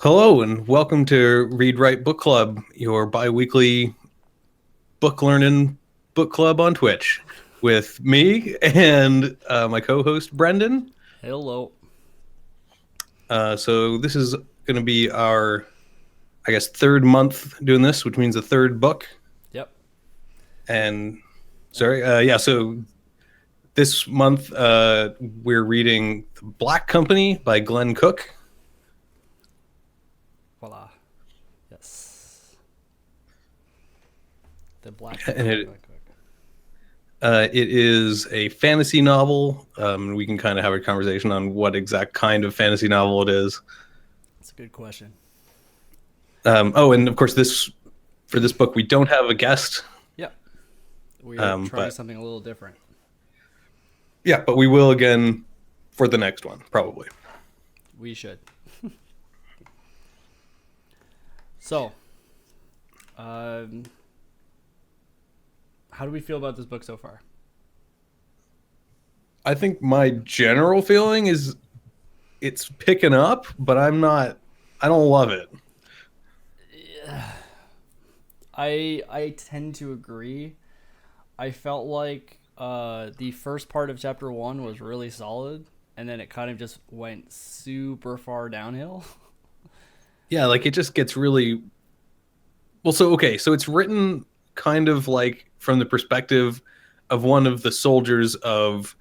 Hello and welcome to Read Write Book Club, your bi-weekly book learning book club on Twitch with me and my co-host Brendan. Hello. So this is going to be our, I guess, third month doing this, which means the third book. Yep. And sorry, yeah. So this month we're reading The Black Company by Glen Cook. Voila. Yes. The Black And Company. it is a fantasy novel. We can kind of have a conversation on what exact kind of fantasy novel it is. That's a good question. Oh, and of course, for this book, we don't have a guest. Yep. We are trying But something a little different. yeah, but we will again for the next one, probably. We should. So, how do we feel about this book so far? I think my general feeling is it's picking up, but I don't love it. I tend to agree. I felt like the first part of chapter 1 was really solid, and then it kind of just went super far downhill. Yeah, like it just gets really well. So okay, so it's written kind of like from the perspective of one of the soldiers of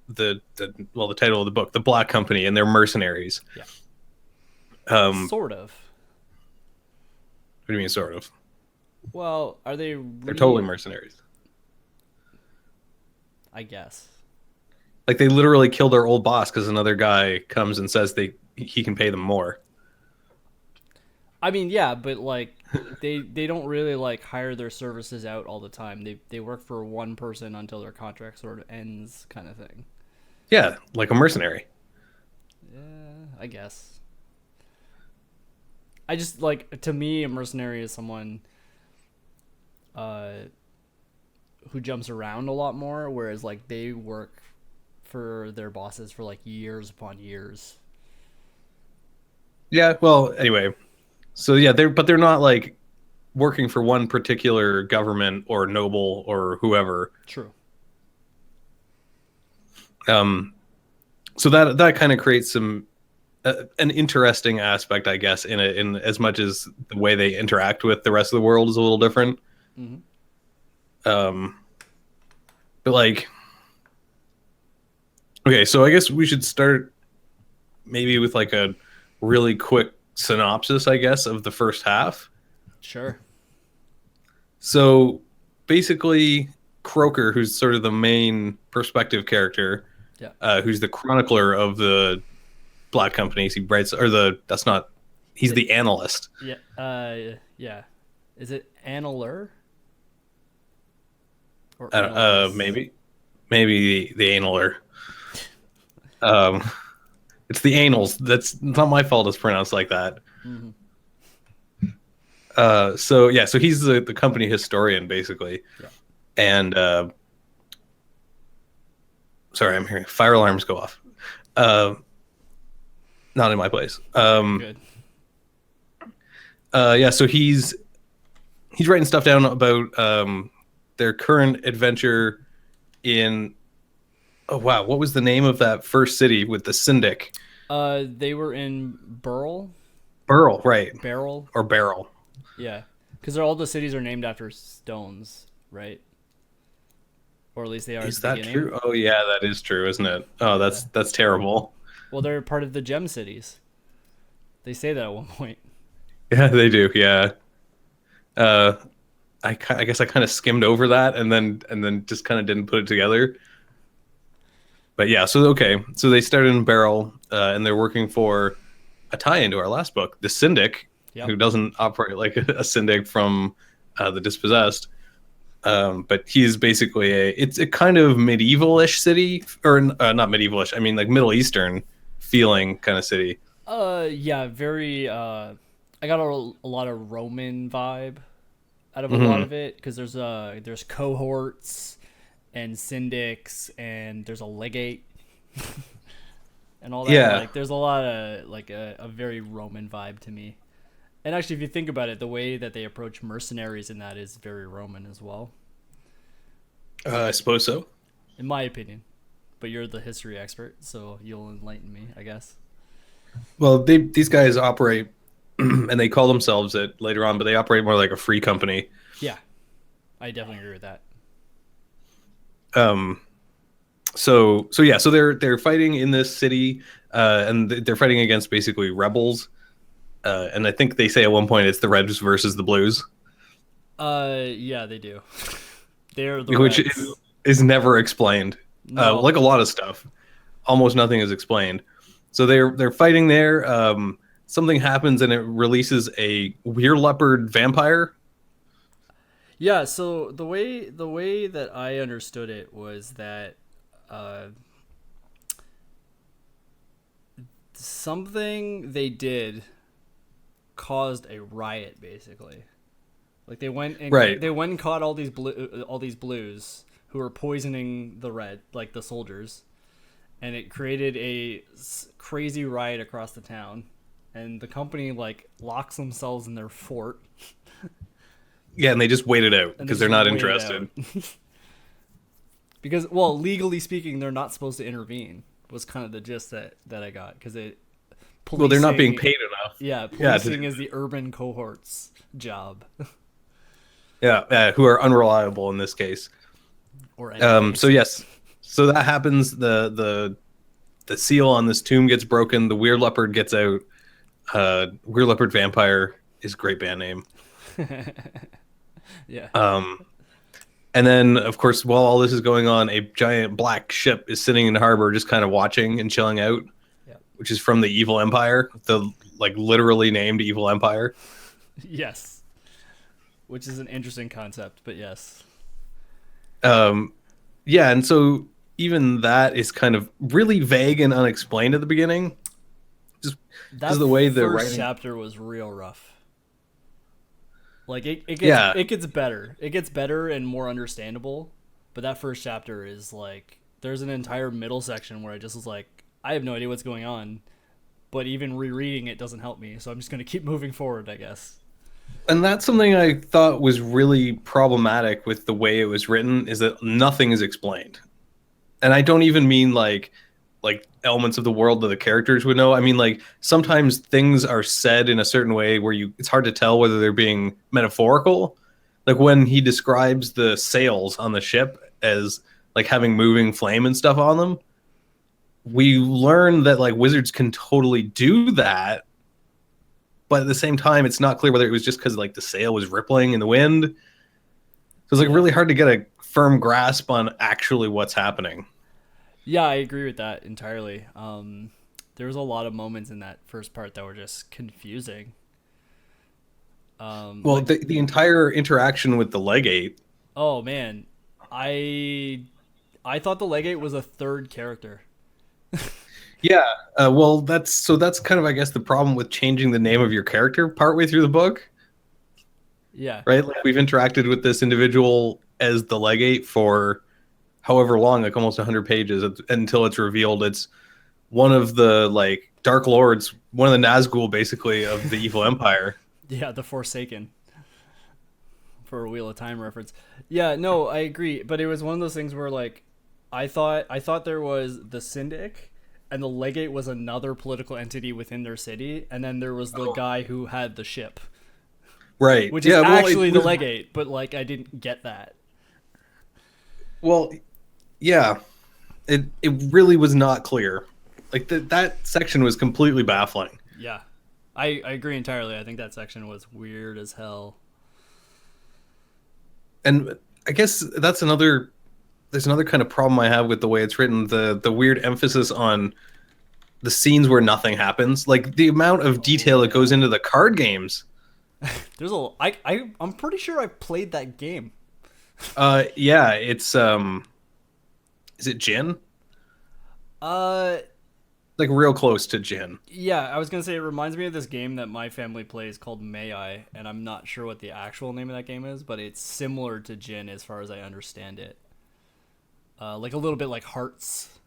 the title of the book, the Black Company, and they're mercenaries. Yeah. What Sort of. do you mean, sort of? Well, are they They're totally really? mercenaries. I guess. Like they literally kill their old boss because another guy comes and says he can pay them more. I mean, yeah, but like they don't really like hire their services out all the time. They work for one person until their contract sort of ends, kind of thing. Yeah, like a mercenary. Yeah, I guess. I just like to me a mercenary is someone uh who jumps around a lot more, whereas like they work for their bosses for like years upon years. Yeah. Well, anyway, so yeah, they're not like working for one particular government or noble or whoever. True. Um, so that kind of creates some an interesting aspect, I guess, in as much as the way they interact with the rest of the world is a little different. Mm-hmm. Um, but like, okay, so I guess we should start maybe with like a really quick synopsis, I guess, of the first half. Sure. So basically, Croker, who's sort of the main perspective character, Yeah. who's the chronicler of the Black Companies, he writes, or the that's not, he's Yeah. the analyst. Yeah. Yeah. Is it Annalur or Annalus? Maybe the analer. Um, it's the anals. That's not my fault. It's pronounced like that. Mm-hmm. So yeah, so he's the company historian basically, Yeah. and sorry, I'm hearing fire alarms go off. Uh, Not in my place. You're good. Yeah, so he's writing stuff down about their current adventure in. Oh wow, what was the name of that first city with the Syndic? They were in Burl, Burl, right? Barrel. Or Barrel? Yeah, because all the cities are named after stones, right? Or at least they are at Is the that beginning. true? Oh yeah, that is true, isn't it? Oh, Yeah. that's terrible. Well, they're part of the gem cities. They say that at one point. Yeah, they do. Yeah. Uh, I guess I kind of skimmed over that and then just kind of didn't put it together. But yeah, so okay, so they started in Barrel, and they're working for a tie into our last book, the Syndic, Yep. who doesn't operate like a Syndic from the Dispossessed. But he's basically it's a kind of medieval-ish city, or not medieval-ish. I mean, like Middle Eastern feeling kind of city. Yeah, very. I got a lot of Roman vibe out of a lot Hmm. of it because there's cohorts and syndics and there's a legate and all that. Yeah. Like, there's a lot of like a very Roman vibe to me. And actually, if you think about it, the way that they approach mercenaries in that is very Roman as well, I suppose so. in my opinion. But you're the history expert, so you'll enlighten me, I guess. Well, these guys operate, and they call themselves it later on, but they operate more like a free company. Yeah, I definitely agree with that. Um, so yeah, so they're fighting in this city, and they're fighting against basically rebels. And I think they say at one point it's the Reds versus the Blues, Yeah, they do. They're the which Reds. is never explained. No. Like a lot of stuff, almost nothing is explained. So they're fighting there. Something happens and it releases a weird leopard vampire. Yeah, so the way that I understood it was that uh, something they did caused a riot, basically. Like Right. they went and caught all these blues who were poisoning the red, like the soldiers, and it created crazy riot across the town. And the company like locks themselves in their fort Yeah, and they just wait it out and they because they're just not wait it out. interested. Because, well, legally speaking, they're not supposed to intervene. Was kind of the gist that I got, because it Well, they're not being policing. paid enough. Yeah, Yeah, to do policing is the urban cohort's job, yeah, who are unreliable in this case. or any So case. yes, so that happens. The seal on this tomb gets broken. The weird leopard gets out. Weird leopard vampire is a great band name. Yeah, Um, and then of course, while all this is going on, a giant black ship is sitting in the harbor, just kind of watching and chilling out, yeah, which is from the Evil Empire, the like literally named Evil Empire. yes. Which is an interesting concept, but yes, Um, yeah, and so even that is kind of really vague and unexplained at the beginning, just because that of the way the first writing. chapter was real rough. Like Yeah, it gets better. It gets better and more understandable, but that first chapter is like there's an entire middle section where I just was like, I have no idea what's going on, but even rereading it doesn't help me, so I'm just gonna keep moving forward, I guess. and that's something I thought was really problematic with the way it was written is that nothing is explained. And I don't even mean like elements of the world that the characters would know. I mean like sometimes things are said in a certain way where you it's hard to tell whether they're being metaphorical. Like when he describes the sails on the ship as like having moving flame and stuff on them, we learn that like wizards can totally do that, but at the same time it's not clear whether it was just because like the sail was rippling in the wind. So it's like Yeah. really hard to get a firm grasp on actually what's happening. Yeah, I agree with that entirely. There was a lot of moments in that first part that were just confusing. Well, Like, the entire interaction with the legate. oh man, I I thought the legate was a third character. Yeah, well, that's kind of I guess the problem with changing the name of your character partway through the book, Yeah, right? Like we've interacted with this individual as the legate for however long, like almost 100 pages until it's revealed it's one of the like dark lords, one of the Nazgul basically of the evil empire. yeah, the Forsaken, for a Wheel of Time reference. Yeah, no, I agree, but it was one of those things where like I thought there was the Syndic and the legate was another political entity within their city, and then there was the guy who had the ship, Right. which is Yeah, well, actually the legate, but like I didn't get that. well, yeah. It really was not clear. Like that section was completely baffling. Yeah. I agree entirely. I think that section was weird as hell. And I guess that's another there's another kind of problem I have with the way it's written, the weird emphasis on the scenes where nothing happens, like the amount of detail that goes into the card games. There's a I'm pretty sure I played that game. Yeah, it's is it Jin? Uh Like real close to Jin. yeah, I was going to say it reminds me of this game that my family plays called May I, and I'm not sure what the actual name of that game is, but it's similar to Jin as far as I understand it. Like a little bit like Hearts.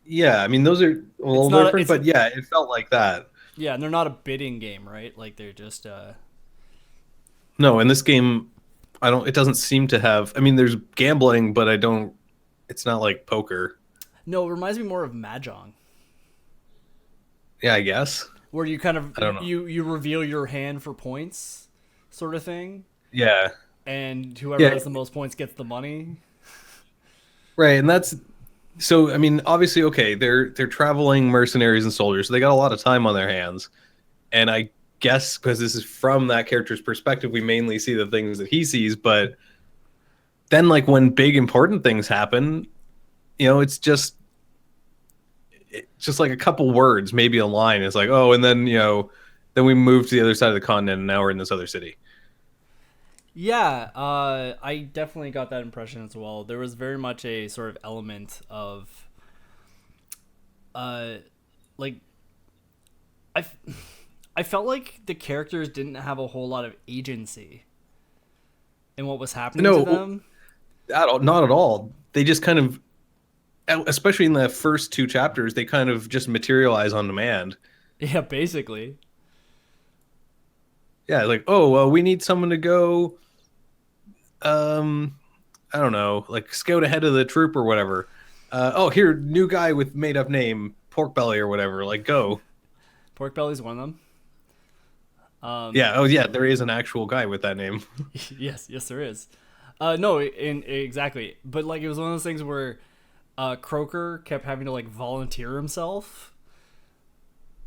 Yeah, I mean those are a It's little not different, it's but yeah, it felt like that. yeah, and they're not a bidding game, right? Like they're just No, in this game, I don't. It doesn't seem to have. I mean, there's gambling, but I don't. It's not like poker. no, it reminds me more of Mahjong, Yeah, I guess. where you kind of I don't know. you reveal your hand for points, sort of thing, Yeah, and whoever yeah, has the most points gets the money. right. And that's so. I mean, obviously, okay, they're traveling mercenaries and soldiers, so they got a lot of time on their hands. And I guess because this is from that character's perspective, we mainly see the things that he sees. But then, like when big important things happen, it's just like a couple words, maybe a line. It's like, oh, and then then we moved to the other side of the continent, and now we're in this other city. Yeah, I definitely got that impression as well. There was very much a sort of element of, uh, like I, f- I felt like the characters didn't have a whole lot of agency in what was happening to No, them. not at all. They just kind of, especially in the first two chapters, they kind of just materialize on demand. Yeah, basically. Yeah, like, oh, well, we need someone to go, um, I don't know, like scout ahead of the troop or whatever. Oh, here, new guy with made up name, Pork Belly or whatever. Like, go. Pork Belly's one of them. Yeah. Oh, yeah. There is an actual guy with that name. Yes, yes, there is. No, exactly. But like, it was one of those things where Croker kept having to like volunteer himself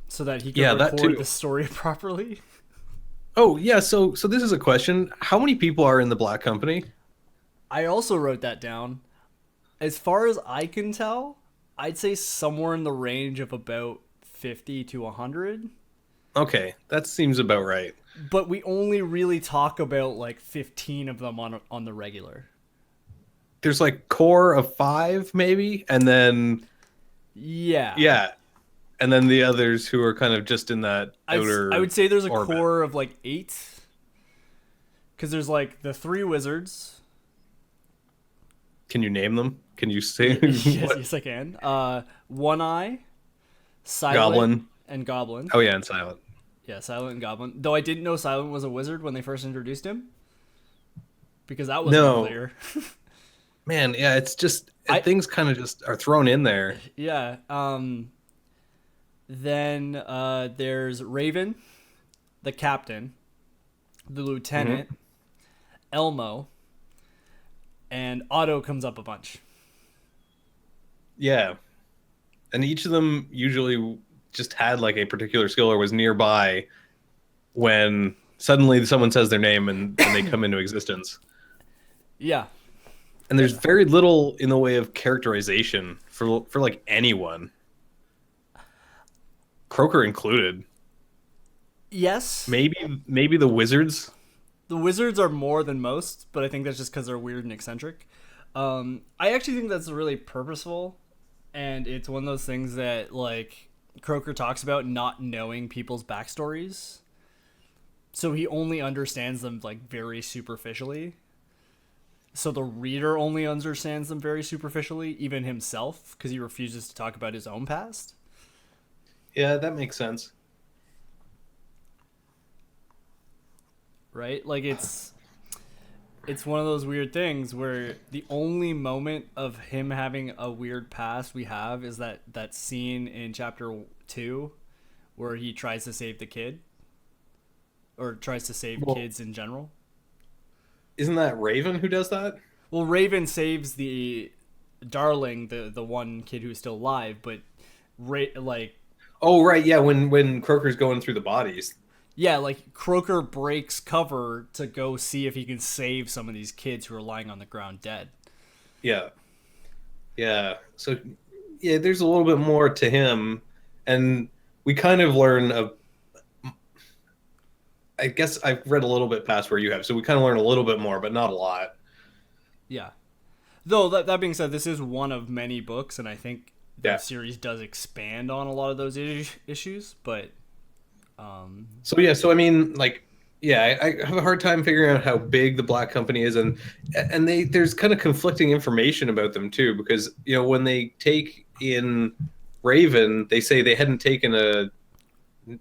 so that he could Yeah, that record the too. story properly. Oh, yeah. So this is a question. How many people are in the Black Company? I also wrote that down. As far as I can tell, I'd say somewhere in the range of about 50 to 100. Okay, that seems about right. But we only really talk about like 15 of them on the regular. There's like core of five, maybe, and then Yeah. yeah, and then the others who are kind of just in that I outer would say there's a orbit. core of like 8 cuz there's like the 3 wizards. Can you name them? Can you say Yes, what? yes I can. One Eye, Silent Goblin? and Goblin. Oh yeah, and Silent. Yeah, Silent and Goblin. Though I didn't know Silent was a wizard when they first introduced him because that wasn't No, clear. man, yeah, it's just I things kind of just are thrown in there. Yeah. Then there's Raven, the captain, the lieutenant, Hmm. Elmo, and Otto comes up a bunch. Yeah, and each of them usually just had like a particular skill or was nearby when suddenly someone says their name and they come into existence. Yeah. And there's very little in the way of characterization for like anyone, Croker included. Yes. Maybe the wizards. The wizards are more than most, but I think that's just because they're weird and eccentric. I actually think that's really purposeful, and it's one of those things that like Croker talks about not knowing people's backstories, so he only understands them like very superficially. So the reader only understands them very superficially, even himself, because he refuses to talk about his own past. Yeah, that makes sense. Right? Like it's one of those weird things where the only moment of him having a weird past we have is that scene in chapter 2 where he tries to save the kid or tries to save Well, kids in general. isn't that Raven who does that? Well, Raven saves the darling, the one kid who's still alive, but like Oh, right, yeah. When Croker's going through the bodies. yeah, like Croker breaks cover to go see if he can save some of these kids who are lying on the ground dead. Yeah, yeah. So yeah, there's a little bit more to him, and we kind of learn of. I guess I've read a little bit past where you have, so we kind of learn a little bit more, but not a lot. Yeah. Though that being said, this is one of many books, and I think the Yeah. series does expand on a lot of those issues. But So yeah, so I mean, like, yeah, I have a hard time figuring out how big the Black Company is, and there's kind of conflicting information about them too, because when they take in Raven, they say they hadn't taken a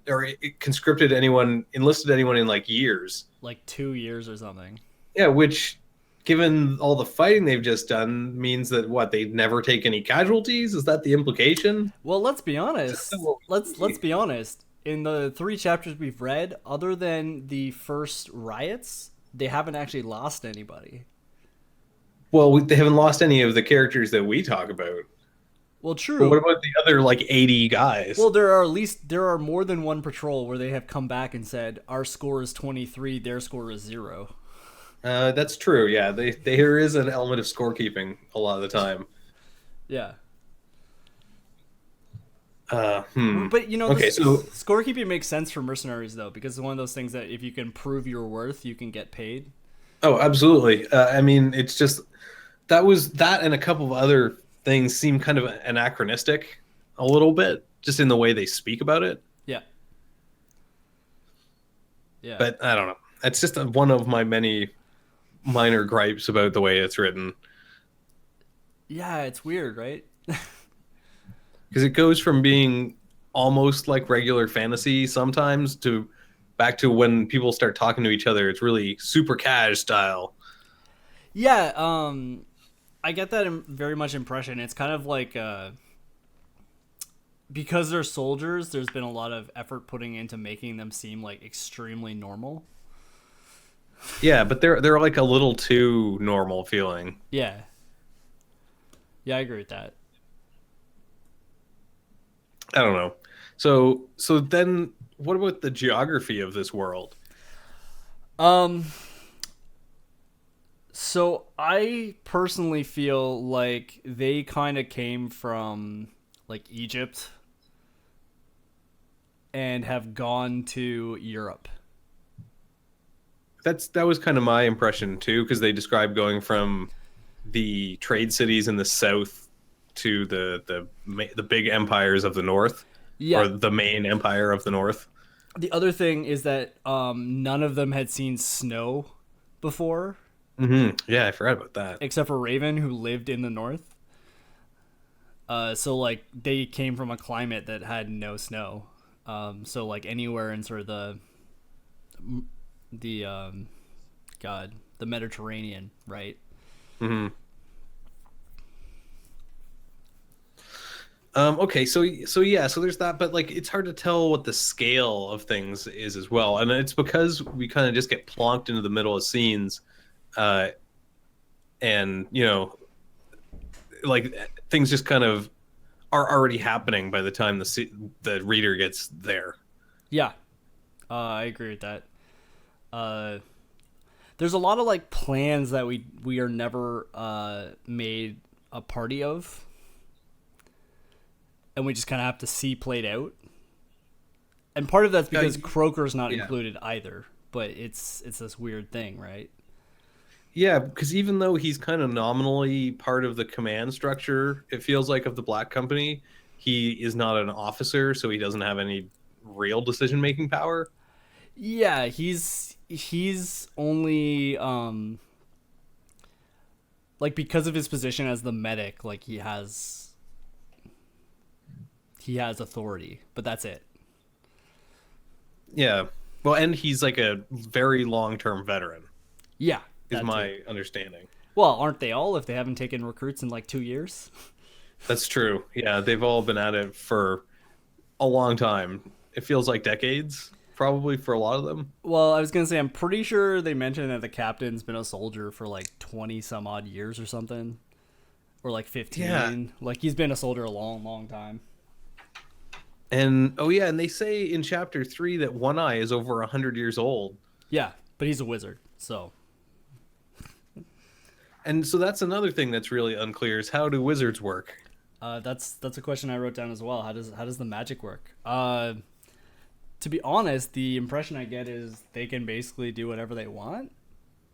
or conscripted anyone, enlisted anyone in like years. Like 2 years or something. Yeah, which, given all the fighting they've just done, means that what they'd never take any casualties. Is that the implication? Well, let's be Is that honest. what we Let's see? be honest. In the 3 chapters we've read, other than the first riots, they haven't actually lost anybody. Well, they haven't lost any of the characters that we talk about. Well, But what true. about the other like 80 guys? Well, there are more than one patrol where they have come back and said our score is 23, their score is 0. That's true. Yeah, there is an element of scorekeeping a lot of the time. Yeah. Hmm. But Okay, this so scorekeeping makes sense for mercenaries though, because it's one of those things that if you can prove your worth, you can get paid. oh, absolutely. I mean, it's just that was that and a couple of other things seem kind of anachronistic a little bit, just in the way they speak about it. Yeah. Yeah. But I don't know. It's just one of my many minor gripes about the way it's written Yeah, it's weird, right? because it goes from being almost like regular fantasy sometimes to back to when people start talking to each other. It's really super cash style. Yeah, I get that very much impression. It's kind of like because they're soldiers, there's been a lot of effort putting into making them seem like extremely normal. Yeah, but they're like a little too normal feeling. Yeah. Yeah, I agree with that. I don't know. So then what about the geography of this world? Um so I personally feel like they kind of came from like Egypt and have gone to Europe. That was kind of my impression too, because they describe going from the trade cities in the south to the big empires of the north, Yeah. or the main empire of the north. The other thing is that none of them had seen snow before, Yeah, I forgot about that. except for Raven, who lived in the north. So like they came from a climate that had no snow. So like anywhere in sort of the God, the Mediterranean, right? hmm Okay, so yeah, so there's that, but like it's hard to tell what the scale of things is as well, and it's because we kind of just get plonked into the middle of scenes, uh, and like things just kind of are already happening by the time the reader gets there. Yeah, I agree with that. Uh, there's a lot of like plans that we are never made a party of, and we just kind of have to see played out. And part of that's because Croker's not Yeah, included either. But it's this weird thing, right? yeah, because even though he's kind of nominally part of the command structure, it feels like of the Black Company, he is not an officer, so he doesn't have any real decision making power. Yeah, he's only like because of his position as the medic, like he has authority, but that's it. Yeah. Well, and he's like a very long-term veteran, Yeah, is that too. my understanding. Well, aren't they all if they haven't taken recruits in like 2 years? That's true. Yeah, they've all been at it for a long time. It feels like decades, probably for a lot of them. Well, I was gonna say I'm pretty sure they mentioned that the captain's been a soldier for like 20 some odd years or something, or like Yeah. 15. Like he's been a soldier a long, long time. And oh yeah, and they say in chapter 3 that One Eye is over 100 years old. Yeah, but he's a wizard, so And so that's another thing that's really unclear is how do wizards work? that's a question I wrote down as well. How does the magic work? To be honest, the impression I get is they can basically do whatever they want.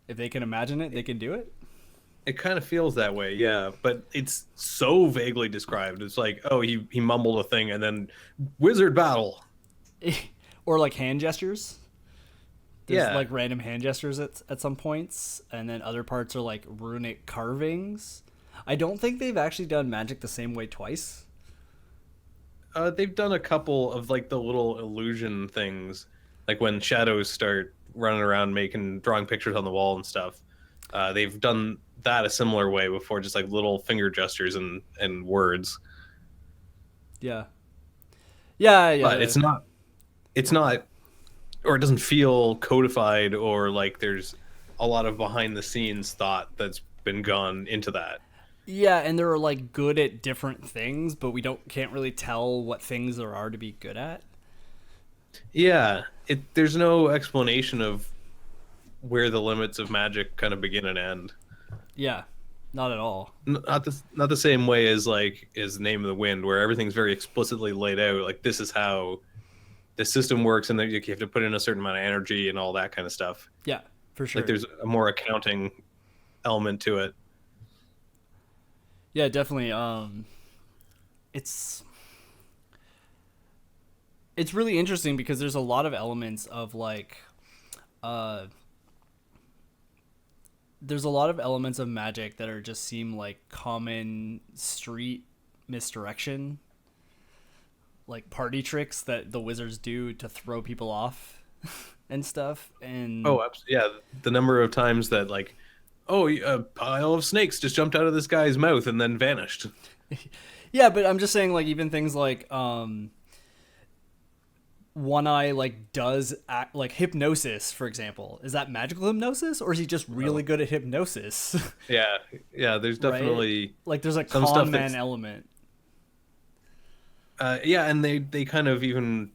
If they can imagine it, they can do it. It kind of feels that way, yeah, but it's so vaguely described. It's like, oh, he mumbled a thing and then wizard battle. Or like hand gestures. There's Yeah. like random hand gestures at some points, and then other parts are like runic carvings. I don't think they've actually done magic the same way twice. They've done a couple of like the little illusion things, like when shadows start running around making drawing pictures on the wall and stuff. They've done that a similar way before, just like little finger gestures and words. Yeah. Yeah, yeah. But it's not, or it doesn't feel codified or like there's a lot of behind the scenes thought that's been gone into that. Yeah, and they're like good at different things, but we don't can't really tell what things there are to be good at. Yeah, there's no explanation of where the limits of magic kind of begin and end. Yeah. Not at all. Not the same way as like is Name of the Wind, where everything's very explicitly laid out. Like this is how the system works, and then you have to put in a certain amount of energy and all that kind of stuff. Yeah, for Like sure. there's a more accounting element to it. Yeah, definitely. It's it's really interesting because there's a lot of elements of like uh there's a lot of elements of magic that are just seem like common street misdirection, like party tricks that the wizards do to throw people off and stuff. And Oh, absolutely. Yeah, the number of times that like, oh, a pile of snakes just jumped out of this guy's mouth and then vanished. yeah, but I'm just saying like even things like one eye like does act like hypnosis, for example. Is that magical hypnosis or is he just really Oh, good at hypnosis? yeah, yeah. There's right? definitely Like there's a some con stuff man that's element. yeah, and they kind of even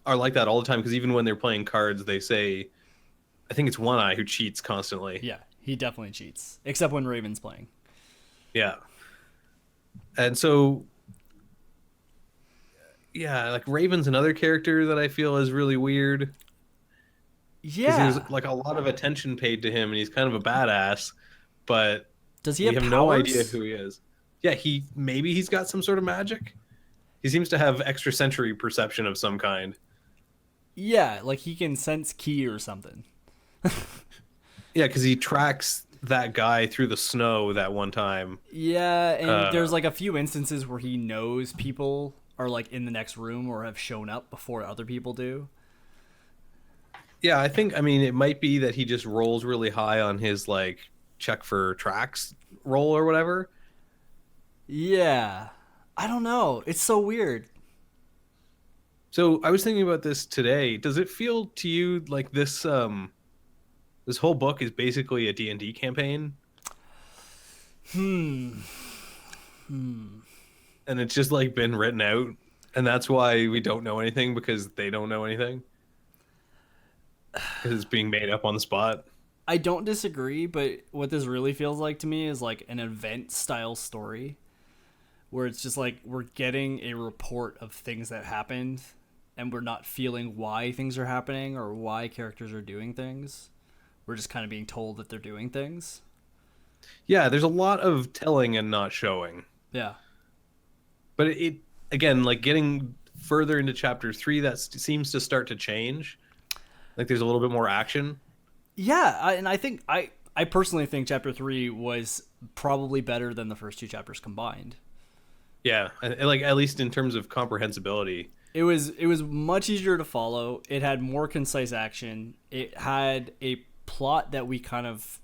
are like that all the time because even when they're playing cards, they say, I think it's One Eye who cheats constantly. Yeah, he definitely cheats. Except when Raven's playing. Yeah, and so yeah, like Raven's another character that I feel is really weird because Yeah. there's like a lot of attention paid to him, and he's kind of a badass, but Does he we have have no idea powers? who he is. Yeah, he's got some sort of magic. He seems to have extrasensory perception of some kind. Yeah, like he can sense ki or something. Yeah, because he tracks that guy through the snow that one time. Yeah, and Uh, there's like a few instances where he knows people are like in the next room or have shown up before other people do. yeah, I mean, it might be that he just rolls really high on his like check for tracks roll or whatever. Yeah. I don't know. It's so weird. So I was thinking about this today. Does it feel to you like this whole book is basically a D&D campaign Hmm. and it's just like been written out and that's why we don't know anything because they don't know anything because it's being made up on the spot. I don't disagree, but what this really feels like to me is like an event style story where it's just like we're getting a report of things that happened and we're not feeling why things are happening or why characters are doing things. We're just kind of being told that they're doing things. Yeah, there's a lot of telling and not showing. Yeah. But it again, like getting further into chapter 3 that seems to start to change. Like there's a little bit more action. Yeah, and I think I personally think chapter 3 was probably better than the first two chapters combined. Yeah, like at least in terms of comprehensibility. It was much easier to follow. It had more concise action. It had a plot that we kind of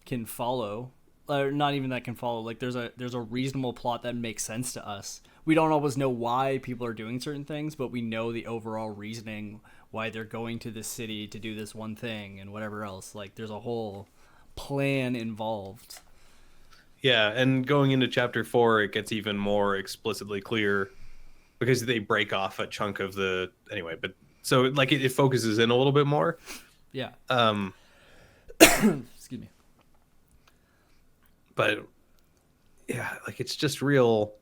can follow, or not even that can follow. Like there's a reasonable plot that makes sense to us. We don't always know why people are doing certain things, but we know the overall reasoning why they're going to this city to do this one thing and whatever else. Like there's a whole plan involved. Yeah, and going into chapter 4 it gets even more explicitly clear because they break off a chunk of the anyway, but so like it focuses in a little bit more. Yeah. Um Excuse me. but yeah, like it's just real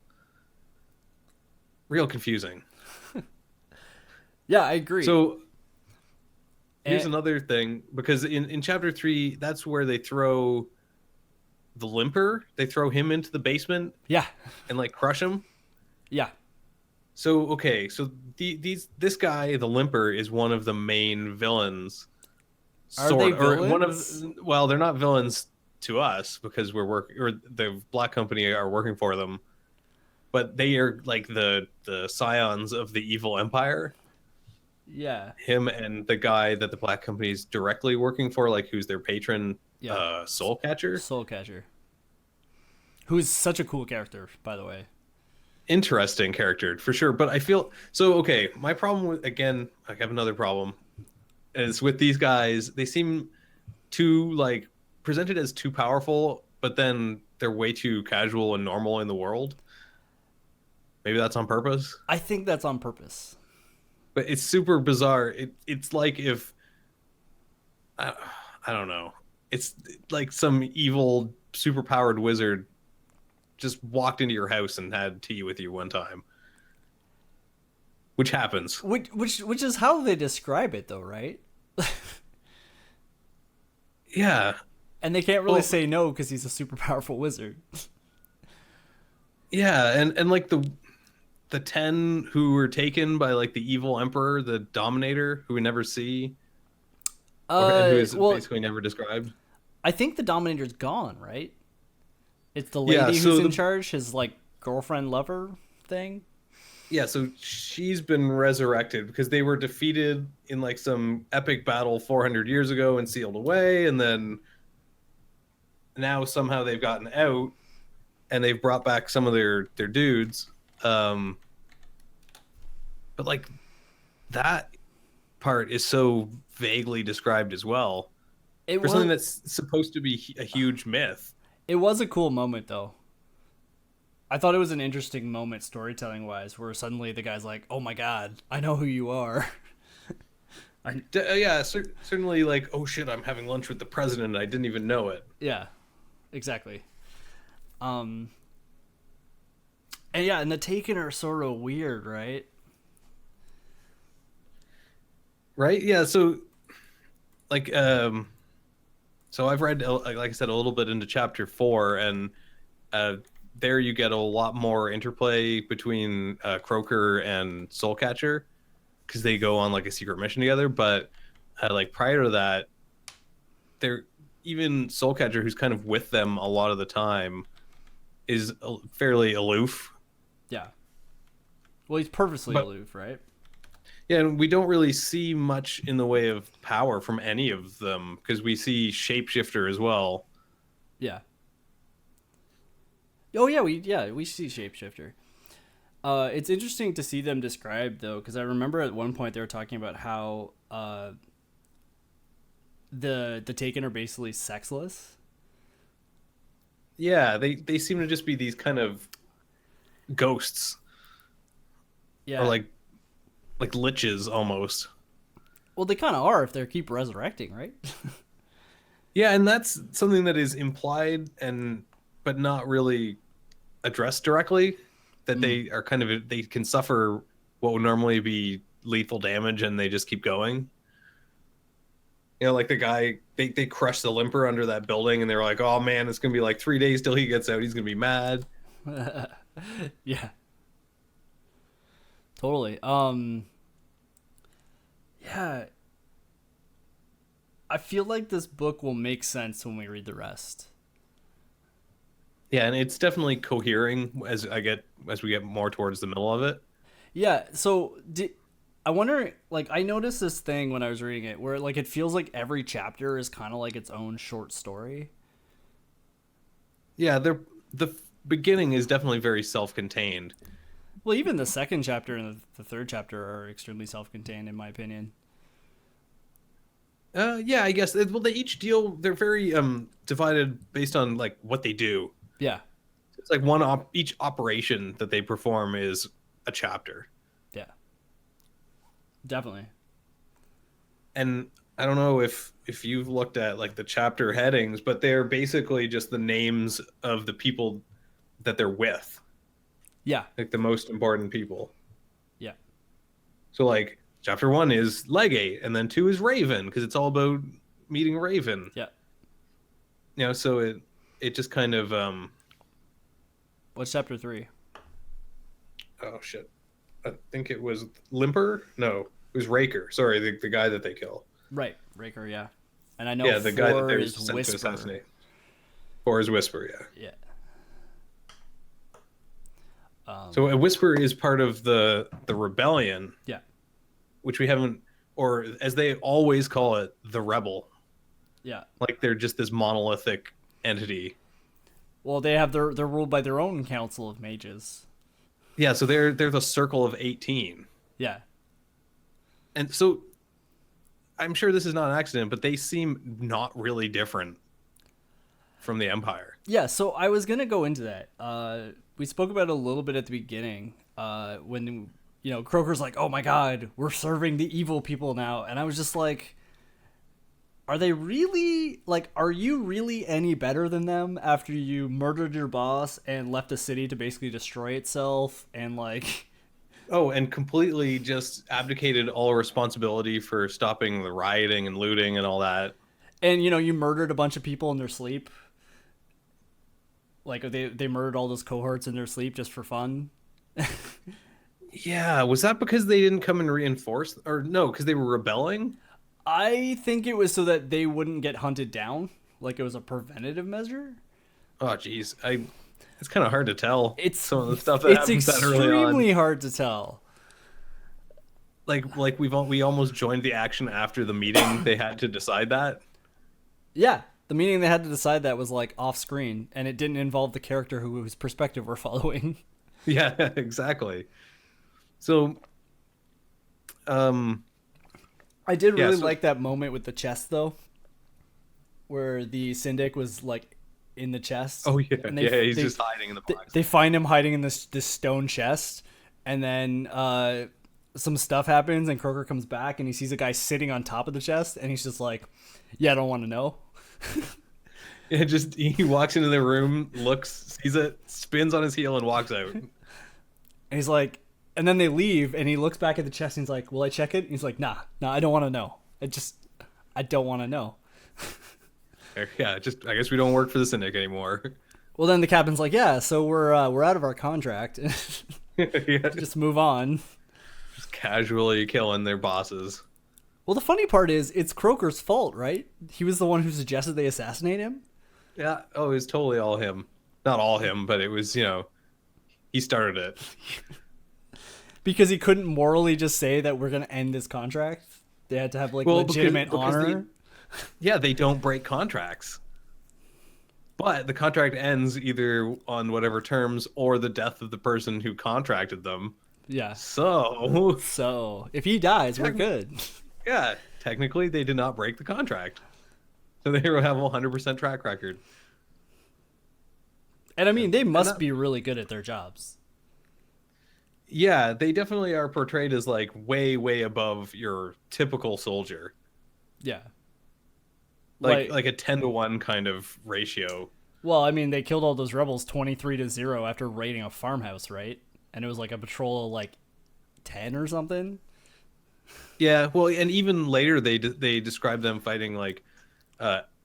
confusing. Yeah, I agree. So here's And, another thing because in chapter 3 that's where they throw the limper, they throw him into the basement yeah. and like crush him. Yeah. So okay, so this guy, the limper, is one of the main villains, Are they sort or one of villains? well, they're not villains to us because we're work or the Black Company are working for them. but they are like the scions of the evil empire. Yeah. Him and the guy that the black company is directly working for, like who's their patron, Yeah. soul catcher. Soul Catcher. Who is such a cool character, by the way. Interesting character for sure. But I feel so okay. My problem with, again, I have another problem, is with these guys. They seem too like presented as too powerful, but then they're way too casual and normal in the world. Maybe that's on purpose, I think that's on purpose. but it's super bizarre. It's like if I, I don't know. It's like some evil superpowered wizard just walked into your house and had tea with you one time, which happens. Which is how they describe it, though, right? Yeah. And they can't really Well, say no because he's a super powerful wizard. yeah, and like the 10 who were taken by like the evil emperor, the dominator who we never see, or and who is Well, basically never described. I think the Dominator's gone, right? It's the Yeah, lady who's so in the charge, his like girlfriend lover thing. yeah, so she's been resurrected because they were defeated in like some epic battle 400 years ago and sealed away, and then now somehow they've gotten out and they've brought back some of their dudes. Um, but like that part is so vaguely described as well It for something was that's supposed to be a huge myth. it was a cool moment though. I thought it was an interesting moment storytelling wise, where suddenly the guy's like, "Oh my god, I know who you are." I Yeah, certainly like, oh shit, I'm having lunch with the president and I didn't even know it. Yeah, exactly. Um, and yeah, and the Taken are sort of weird, right? Right? Yeah, so like so I've read, like I said, a little bit into chapter 4, and uh there you get a lot more interplay between Croaker and Soulcatcher because they go on like a secret mission together. But like prior to that, they're even Soulcatcher, who's kind of with them a lot of the time, is fairly aloof. Yeah. Well, he's purposely But aloof, right? yeah, and we don't really see much in the way of power from any of them because we see Shapeshifter as well. Yeah. Oh yeah we see Shapeshifter. It's interesting to see them described though, because I remember at one point they were talking about how the Taken are basically sexless. Yeah, they seem to just be these kind of ghosts or Yeah. like liches almost. Well, they kind of are if they keep resurrecting, right? Yeah, and that's something that is implied and but not really addressed directly. That Mm. they are kind of, they can suffer what would normally be lethal damage and they just keep going. You know, like the guy, they crush the limper under that building and they're like, oh man, it's gonna be like 3 days till he gets out. He's gonna be mad. Yeah, totally. Yeah, I feel like this book will make sense when we read the rest. Yeah, and it's definitely cohering as we get more towards the middle of it. Yeah, so I wonder, like, I noticed this thing when I was reading it where, like, it feels like every chapter is kind of like its own short story. Yeah, the beginning is definitely very self-contained. Well, even the second chapter and the third chapter are extremely self contained, in my opinion. Yeah, I guess. Well, they each deal. They're very divided based on like what they do. Yeah, It's like each operation that they perform is a chapter. yeah, definitely. And I don't know if you've looked at like the chapter headings, but they're basically just the names of the people that they're with, Yeah, like the most important people. yeah, So like chapter 1 is Legate, and then 2 is Raven because it's all about meeting Raven. yeah. You know, so it just kind of What's chapter 3? oh shit. I think it was Limper. No, it was Raker. Sorry, the guy that they kill. Right, Raker, yeah. And I know Yeah, the guy that 4 they're is sent to Whisper. assassinate. Or his Whisper, yeah. Yeah. So a whisper is part of the rebellion, Yeah. which we haven't, or as they always call it, the rebel. Yeah. Like they're just this monolithic entity. Well, they're ruled by their own council of mages. Yeah, so they're the circle of 18. Yeah. And so I'm sure this is not an accident, but they seem not really different from the Empire. Yeah, so I was gonna go into that. We spoke about it a little bit at the beginning. When Croker's like, "Oh my God, we're serving the evil people now," and I was just like, "Are they really like? Are you really any better than them after you murdered your boss and left the city to basically destroy itself and like?" Oh, and completely just abdicated all responsibility for stopping the rioting and looting and all that. And you murdered a bunch of people in their sleep. Like they murdered all those cohorts in their sleep just for fun. Yeah, was that because they didn't come and reinforce, or no, because they were rebelling? I think it was so that they wouldn't get hunted down. Like it was a preventative measure. Oh, geez, it's kind of hard to tell. It's some of the stuff that happens that early on. extremely hard to tell. Like we almost joined the action after the meeting. They had to decide that. Yeah, the meeting they had to decide that was like off screen, and it didn't involve the character whose perspective we're following. Yeah, exactly. So, I did really like that moment with the chest though, where the syndic was like in the chest. Oh yeah, and he's just hiding in the box. They find him hiding in this stone chest, and then some stuff happens, and Croker comes back, and he sees a guy sitting on top of the chest, and he's just like, "Yeah, I don't want to know." Yeah, just he walks into the room, looks, sees it, spins on his heel, and walks out. And he's like, and then they leave, and he looks back at the chest, and he's like, "Will I check it?" And he's like, Nah, I don't want to know. I don't want to know. Yeah, just I guess we don't work for the Syndic anymore. Well, then the captain's like, "Yeah, so we're out of our contract. Yeah, Just move on." just casually killing their bosses. Well, the funny part is, it's Croker's fault, right? He was the one who suggested they assassinate him. Yeah. Oh, it was totally all him. Not all him, but it was, he started it. Because he couldn't morally just say that we're going to end this contract. They had to have legitimate because honor. They don't break contracts. But the contract ends either on whatever terms or the death of the person who contracted them. Yeah. So if he dies, we're good. yeah, technically they did not break the contract. So they have a 100% track record. And I mean, they must be really good at their jobs. Yeah, they definitely are portrayed as like way, way above your typical soldier. Yeah. Like a 10-to-1 kind of ratio. Well, I mean, they killed all those rebels 23-0 after raiding a farmhouse, right? And it was like a patrol of like 10 or something. Yeah, well, and even later they describe them fighting like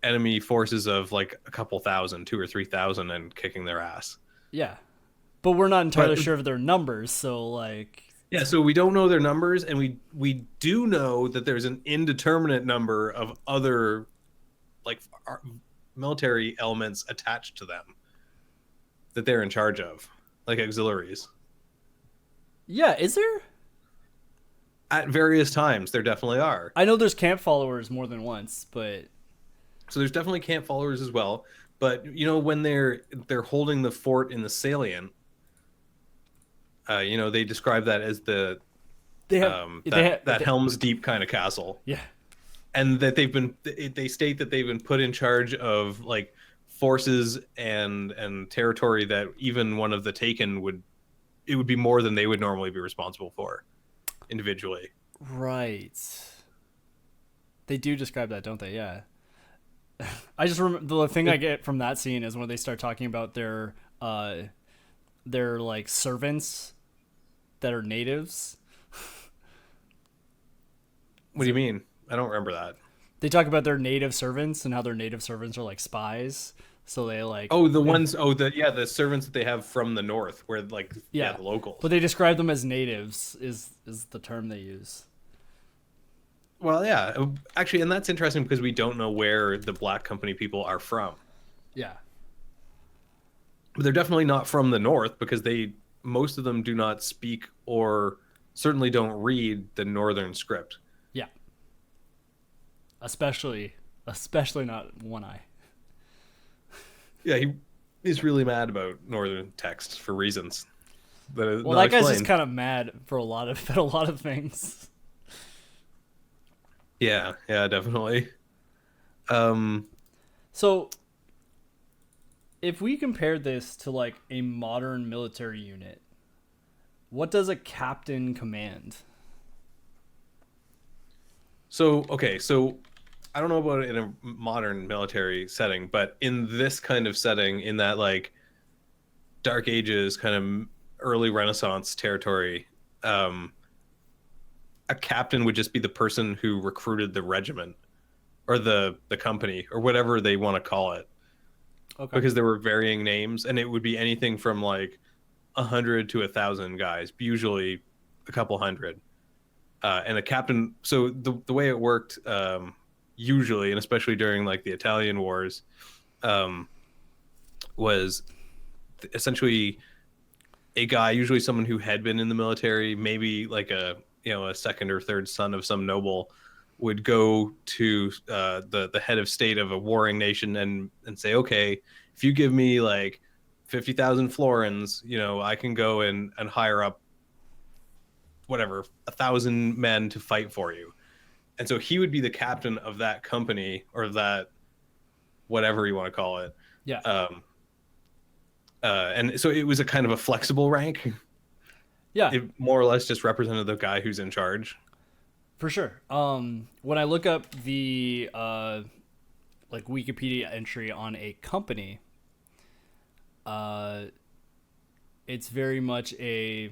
enemy forces of like a couple thousand, 2,000 or 3,000, and kicking their ass. Yeah. But we're not entirely sure of their numbers, so like... Yeah, so we don't know their numbers, and we do know that there's an indeterminate number of other like military elements attached to them that they're in charge of, like auxiliaries. Yeah, is there? At various times, there definitely are. I know there's camp followers more than once, but... So there's definitely camp followers as well. But, when they're holding the fort in the salient, they describe that as the that Helm's Deep kind of castle. Yeah. And that they state that they've been put in charge of like forces and territory that even one of the Taken would be more than they would normally be responsible for individually. Right. They do describe that, don't they? Yeah. I just remember the thing I get from that scene is when they start talking about their like servants that are natives. What do you mean? I don't remember that. They talk about their native servants and how their native servants are like spies. So they like... Oh, the ones... Oh, the servants that they have from the north, where like... Yeah, the locals. But they describe them as natives is the term they use. Well, yeah. Actually, and that's interesting because we don't know where the Black Company people are from. Yeah. But they're definitely not from the north because they most of them do not speak or certainly don't read the Northern script. Yeah, especially not One Eye. Yeah, he's really mad about Northern text for reasons that are Well, not that guy's just explained. kind of mad for a lot of a lot of things. Yeah, yeah, definitely. Um, So if we compared this to like a modern military unit, what does a captain command? so okay, so I don't know about it in a modern military setting, but in this kind of setting, in that like Dark Ages kind of early Renaissance territory, um, a captain would just be the person who recruited the regiment or the company or whatever they want to call it, Okay. because there were varying names, and it would be anything from like 100 to 1,000 guys, usually a couple hundred. And a captain. So the way it worked, usually, and especially during like the Italian wars, um, was essentially a guy, usually someone who had been in the military, maybe like a second or third son of some noble, would go to the head of state of a warring nation and say, okay, if you give me like 50,000 florins, I can go and hire up whatever 1,000 men to fight for you. And so he would be the captain of that company or that whatever you want to call it. Yeah. Um, and so it was a kind of a flexible rank. Yeah, It more or less just represented the guy who's in charge. for sure. When I look up the like Wikipedia entry on a company, uh, it's very much a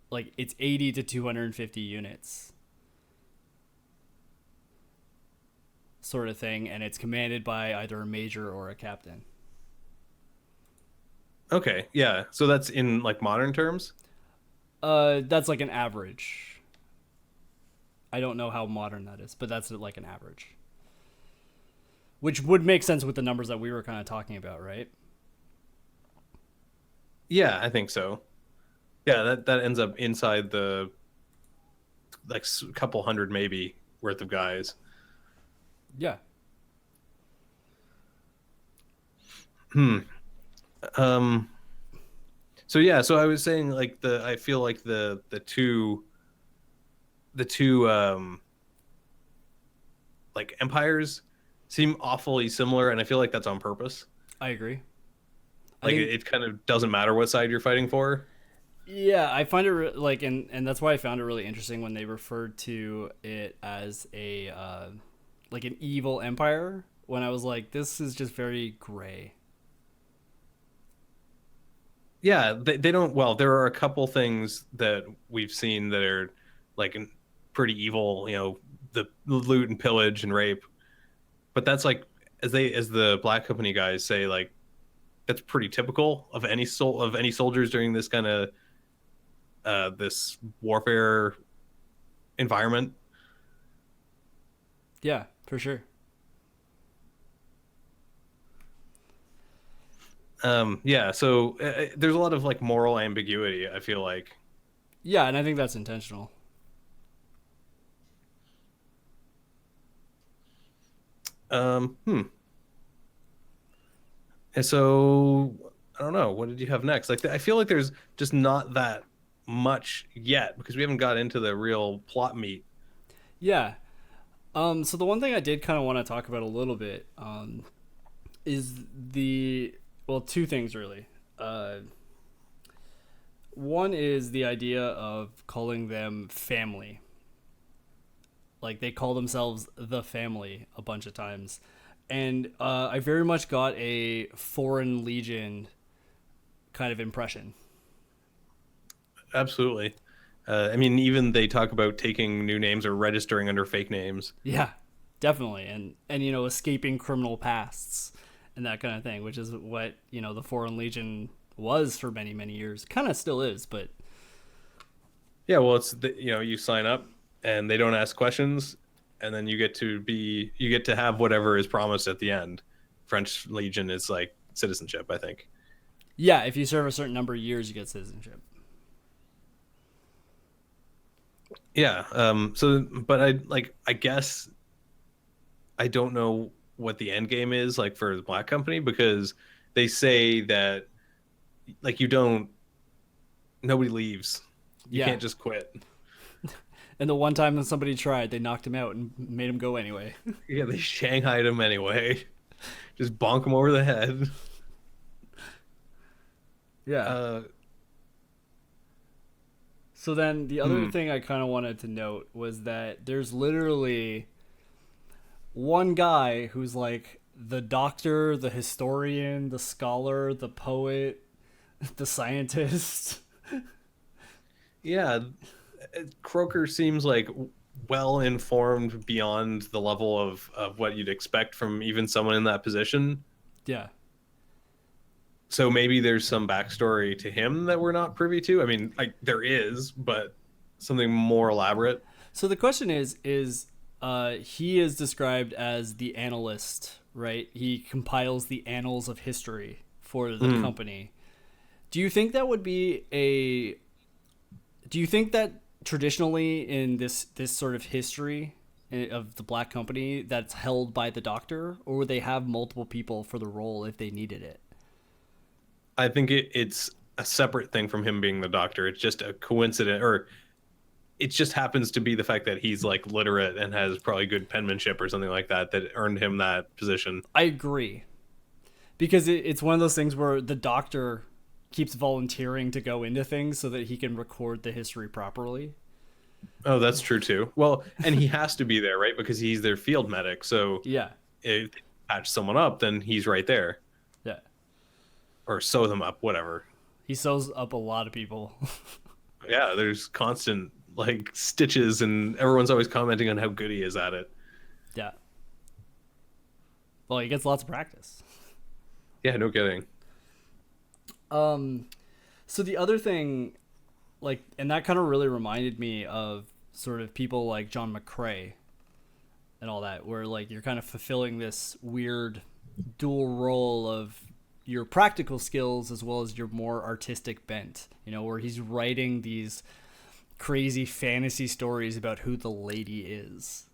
like it's 80 to 250 units sort of thing, and it's commanded by either a major or a captain. Okay, yeah. So that's in like modern terms. That's like an average. I don't know how modern that is, but that's like an average, which would make sense with the numbers that we were kind of talking about, right? Yeah, I think so. Yeah, that ends up inside the like couple hundred maybe worth of guys. Yeah. Hmm. Um. So yeah. So I was saying like I feel like the two like empires seem awfully similar, and I feel like that's on purpose. I agree. I Like think it kind of doesn't matter what side you're fighting for. yeah, I find it like and that's why I found it really interesting when they referred to it as a like an evil empire when I was like this is just very gray. Yeah, they don't. Well, there are a couple things that we've seen that are like pretty evil. The loot and pillage and rape. But that's like, as the Black Company guys say, like that's pretty typical of any soldiers during this kind of this warfare environment. Yeah, for sure. Yeah, so there's a lot of like moral ambiguity, I feel like. Yeah, and I think that's intentional. Hmm. And so I don't know. What did you have next? Like I feel like there's just not that much yet because we haven't got into the real plot meat. Yeah. So the one thing I did kind of want to talk about a little bit is the well, two things really. One is the idea of calling them family. Like they call themselves the family a bunch of times, and I very much got a Foreign Legion kind of impression. Absolutely. I mean, even they talk about taking new names or registering under fake names. Yeah, definitely, and escaping criminal pasts and that kind of thing, which is what the Foreign Legion was for many many years. Kind of still is, but Yeah, well, you sign up and they don't ask questions, and then you get to have whatever is promised at the end. French Legion is like citizenship, I think. Yeah, if you serve a certain number of years, you get citizenship. Yeah. So, but I guess I don't know what the end game is like for the black company because they say that like you don't nobody leaves. You Yeah, can't just quit. and the one time that somebody tried, they knocked him out and made him go anyway. Yeah, they shanghaied him anyway. Just bonk him over the head. Yeah. Uh, So then the other hmm. thing I kind of wanted to note was that there's literally one guy who's like the doctor, the historian, the scholar, the poet, the scientist. Yeah, Croker seems like well informed beyond the level of what you'd expect from even someone in that position. Yeah. So maybe there's some backstory to him that we're not privy to. I mean, like there is, but something more elaborate. So the question is he is described as the analyst, right? He compiles the annals of history for the Hmm. company. Do you think that would be a do you think that traditionally in this sort of history of the black company that's held by the doctor, or would they have multiple people for the role if they needed it? I think it's a separate thing from him being the doctor. It's just a coincidence, or it just happens to be the fact that he's like literate and has probably good penmanship or something like that that earned him that position. I agree, because it's one of those things where the doctor keeps volunteering to go into things so that he can record the history properly. Oh, that's true too. Well, and he has to be there, right? Because he's their field medic. So Yeah, if they patch someone up, then he's right there yeah. or sew them up, whatever. He sews up a lot of people. Yeah, there's constant like stitches, and everyone's always commenting on how good he is at it. Yeah. Well, he gets lots of practice. Yeah, no kidding. Um, so the other thing, like, and that kind of really reminded me of sort of people like John McCrae and all that, where like you're kind of fulfilling this weird dual role of your practical skills as well as your more artistic bent. You know, where he's writing these crazy fantasy stories about who the lady is.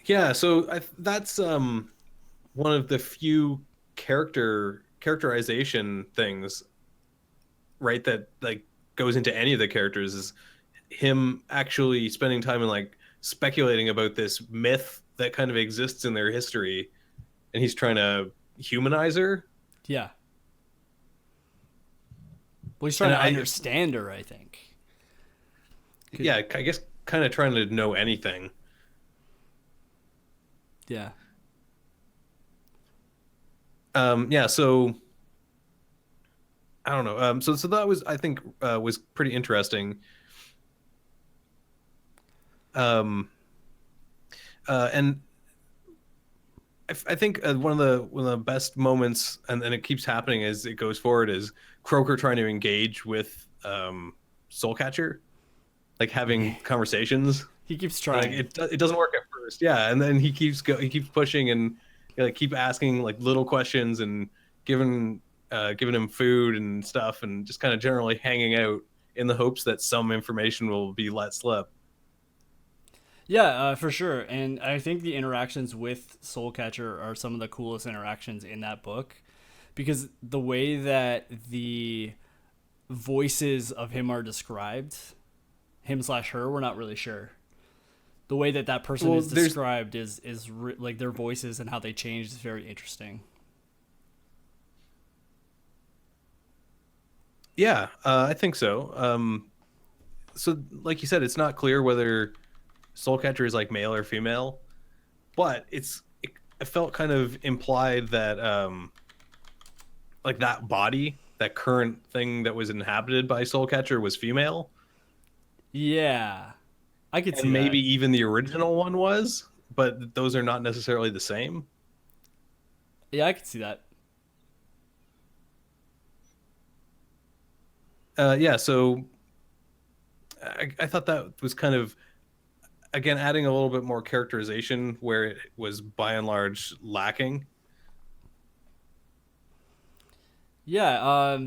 Yeah, so that's one of the few characterization things, right? That like goes into any of the characters is him actually spending time and like speculating about this myth that kind of exists in their history, and he's trying to humanize her. Yeah. Well, he's trying And to I, understand her, I think. yeah, I guess kind of trying to know anything. Yeah. Yeah, so I don't know. So that was I think was pretty interesting. Um, and I think one of the best moments, and it keeps happening as it goes forward, is Croker trying to engage with Soulcatcher, like having conversations. He keeps Like trying. it doesn't work at first, yeah, and then he keeps pushing and like keep asking like little questions and giving giving him food and stuff, and just kind of generally hanging out in the hopes that some information will be let slip. Yeah, for sure. And I think the interactions with Soulcatcher are some of the coolest interactions in that book because the way that the voices of him are described, him slash her, we're not really sure. The way that that person Well, is there's described like their voices and how they change is very interesting. yeah, I think so. So like you said, it's not clear whether Soulcatcher is like male or female, but it felt kind of implied that like that body, that current thing that was inhabited by Soulcatcher was female, Yeah, I could see and maybe that. even the original one was, but those are not necessarily the same. Yeah, I could see that. Yeah, so I thought that was kind of again adding a little bit more characterization where it was by and large lacking. Yeah,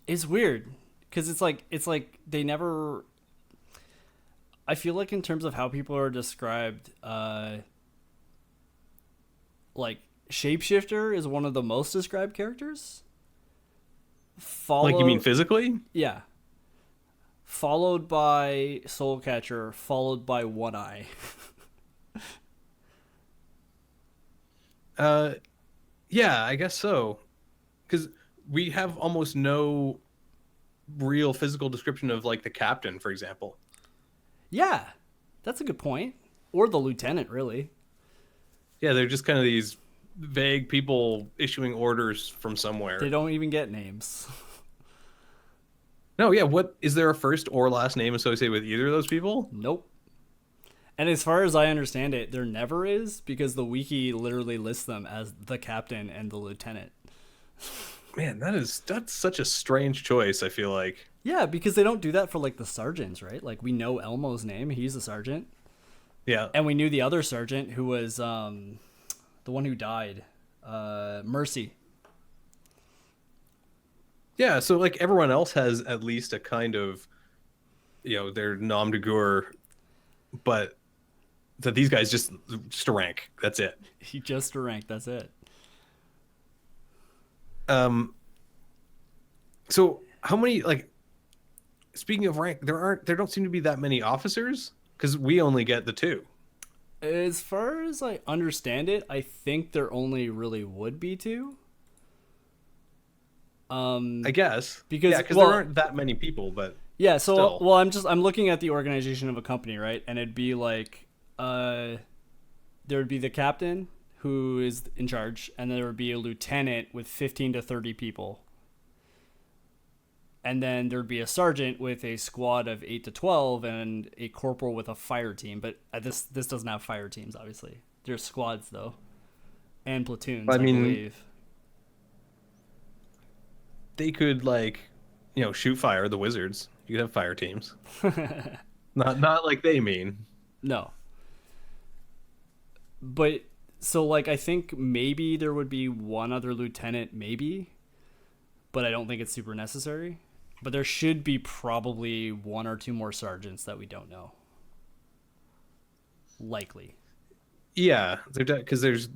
it's weird because it's like they never. I feel like in terms of how people are described, like shapeshifter is one of the most described characters. Like, you mean Follow, physically? yeah, followed by soul catcher, followed by one eye. Uh, yeah, I guess so. Because we have almost no real physical description of like the captain, for example. Yeah, that's a good point. Or the lieutenant, really. Yeah, they're just kind of these vague people issuing orders from They somewhere. don't even get names. No, yeah, what is there a first or last name associated with either of those people? Nope. And as far as I understand it, there never is because the wiki literally lists them as the captain and the lieutenant. Man, that's such a strange choice, I feel like. Yeah, because they don't do that for like the sergeants, right? Like we know Elmo's name, he's a sergeant, Yeah. and we knew the other sergeant who was the one who died, Mercy. Yeah, so like everyone else has at least a kind of, their nom de guerre, but that these guys just a rank. That's it. He just a rank. That's it. Um so how many, like, speaking of rank, there don't seem to be that many officers because we only get the two. As far as I understand it, I think there only really would be two. I guess. Because Yeah, because there well, aren't that many people, but yeah. So still. well, I'm looking at the organization of a company, right? And it'd be like there would be the captain who is in charge, and there would be a lieutenant with 15 to 30 people, and then there'd be a sergeant with a squad of 8 to 12, and a corporal with a fire team. But this doesn't have fire teams, obviously. There's squads though, and platoons, I I mean, believe. they could, like, shoot fire the wizards. You could have fire teams. Not like they mean. No, but so like I think maybe there would be one other lieutenant, maybe, but I don't think it's super necessary. But there should be probably one or two more sergeants that we don't know. Likely. Yeah, because there's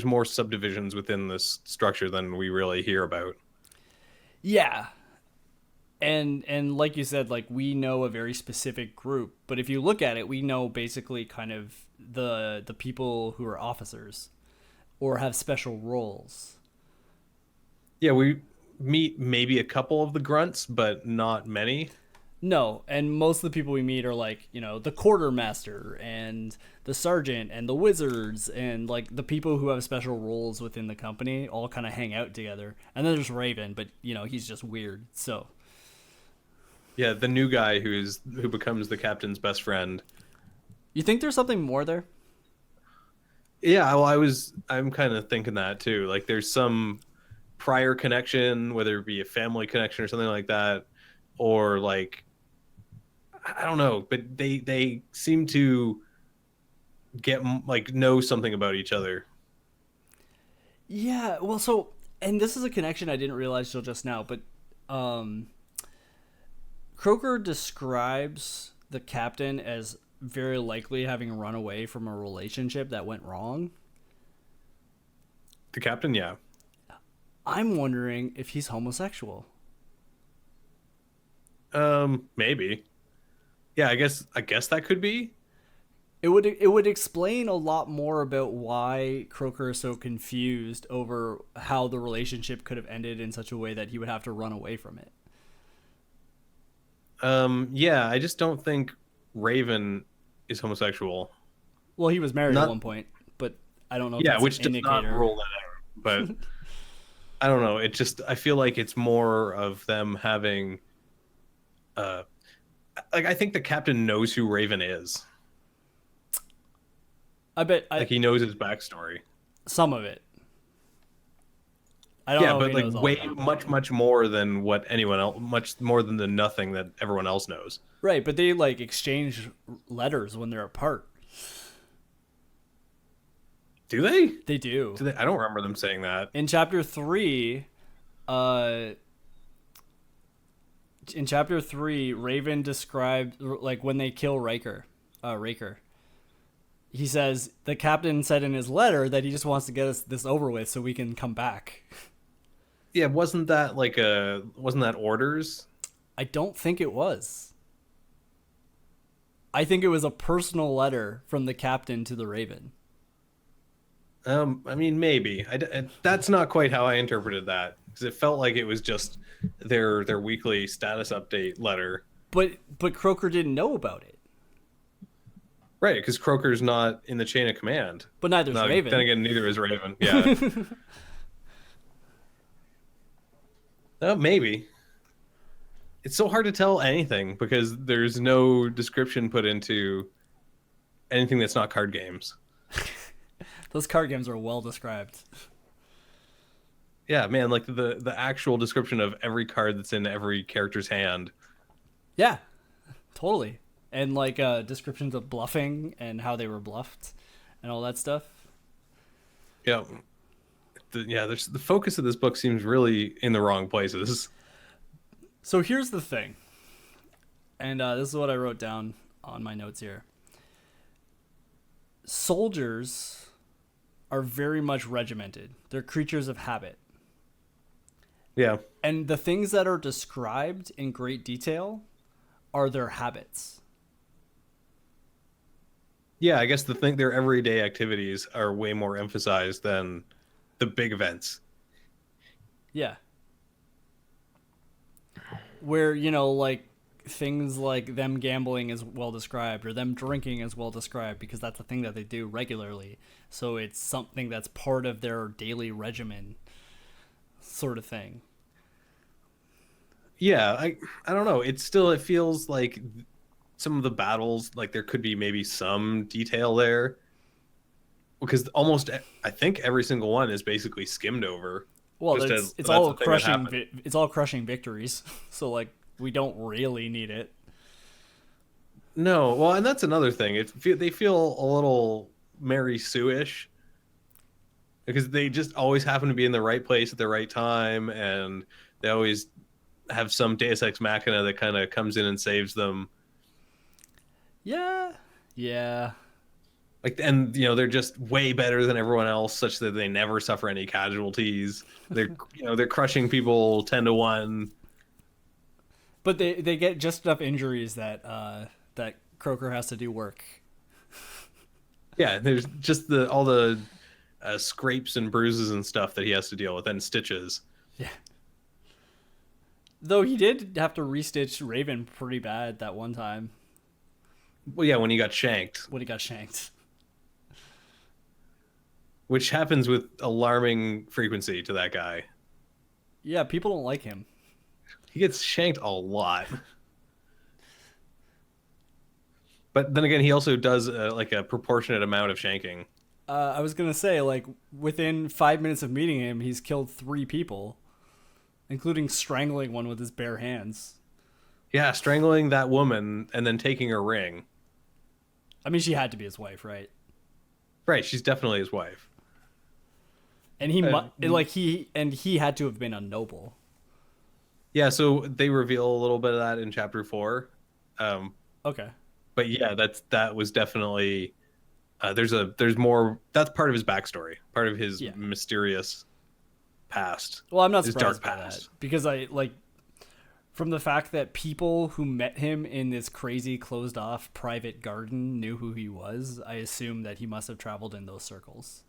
more subdivisions within this structure than we really hear about. Yeah. And like you said, like we know a very specific group, but if you look at it, we know basically kind of the people who are officers or have special roles. Yeah, we meet maybe a couple of the grunts, but not many. No, and most of the people we meet are like, the quartermaster and the sergeant and the wizards and like the people who have special roles within the company all kind of hang out together. And then there's Raven, but he's just weird. So, Yeah, the new guy who becomes the captain's best friend. you think there's something more there? Yeah, well, I'm kind of thinking that too. Like, there's some prior connection, whether it be a family connection or something like that, or like, I don't know, but they seem to get, like, know something about each other. Yeah, well, so and this is a connection I didn't realize till just now, but um Croker describes the captain as very likely having run away from a relationship that went wrong. The captain, yeah. I'm wondering if he's homosexual. Maybe. Yeah, I guess that could be. It would explain a lot more about why Croker is so confused over how the relationship could have ended in such a way that he would have to run away from it. Yeah, I just don't think Raven is homosexual. Well, he was married at Not, one point, but I don't know if yeah, that's an which does not indicator. rule that out. But I don't know. I feel like it's more of them having, uh, like, I think the captain knows who Raven is. I bet Like, he knows his backstory. some of it. I don't Yeah, know if but he like knows all way of it. much more than what anyone else, much more than the nothing that everyone else knows. Right, but they like exchange letters when they're apart. Do they? They do. I don't remember them saying that. In chapter 3, Uh, in chapter 3, Raven described like when they kill Raker. He says the captain said in his letter that he just wants to get us this over with so we can come back. Yeah, wasn't that orders? I don't think it was. I think it was a personal letter from the captain to the Raven. I mean, maybe. That's not quite how I interpreted that because it felt like it was just their weekly status update letter. But Croker didn't know about it. Right, because Croker's not in the chain of command. But neither's No, Raven. then again, neither is Raven. Yeah. Maybe. It's so hard to tell anything because there's no description put into anything that's not card games. Those card games are well described. Yeah, man, like the actual description of every card that's in every character's hand. Yeah, totally. And like descriptions of bluffing and how they were bluffed and all that stuff. Yeah. The focus of this book seems really in the wrong places. So here's the thing. And this is what I wrote down on my notes here. Soldiers are very much regimented. They're creatures of habit. Yeah. And the things that are described in great detail are their habits. Yeah, I guess their everyday activities are way more emphasized than the big events. Yeah. Where, like things like them gambling is well described or them drinking is well described because that's a thing that they do regularly. So it's something that's part of their daily regimen sort of thing. Yeah, I don't know. It feels like some of the battles, like there could be maybe some detail there because I think every single one is basically skimmed over. Well, it's all crushing. Happened. It's all crushing victories. So like we don't really need it. No, well, and that's another thing. They feel a little Mary Sue-ish because they just always happen to be in the right place at the right time, and they always have some Deus Ex Machina that kind of comes in and saves them. Yeah. Like, and they're just way better than everyone else, such that they never suffer any casualties. They're crushing people 10-1. But they get just enough injuries that that Croker has to do work. Yeah, there's just all the scrapes and bruises and stuff that he has to deal with, and stitches. Yeah. Though he did have to restitch Raven pretty bad that one time. Well, yeah, when he got shanked. Which happens with alarming frequency to that guy. Yeah, people don't like him. He gets shanked a lot. But then again, he also does like a proportionate amount of shanking. I was going to say, like, within 5 minutes of meeting him, he's killed 3 people, including strangling one with his bare hands. Yeah, strangling that woman and then taking her ring. I mean, she had to be his wife, right? Right, she's definitely his wife. And he had to have been a noble. Yeah, so they reveal a little bit of that in chapter 4. Okay. But yeah, that was definitely there's more. That's part of his backstory, part of his mysterious past. Well, I'm not his surprised dark by past. that because from the fact that people who met him in this crazy closed off private garden knew who he was, I assume that he must have traveled in those circles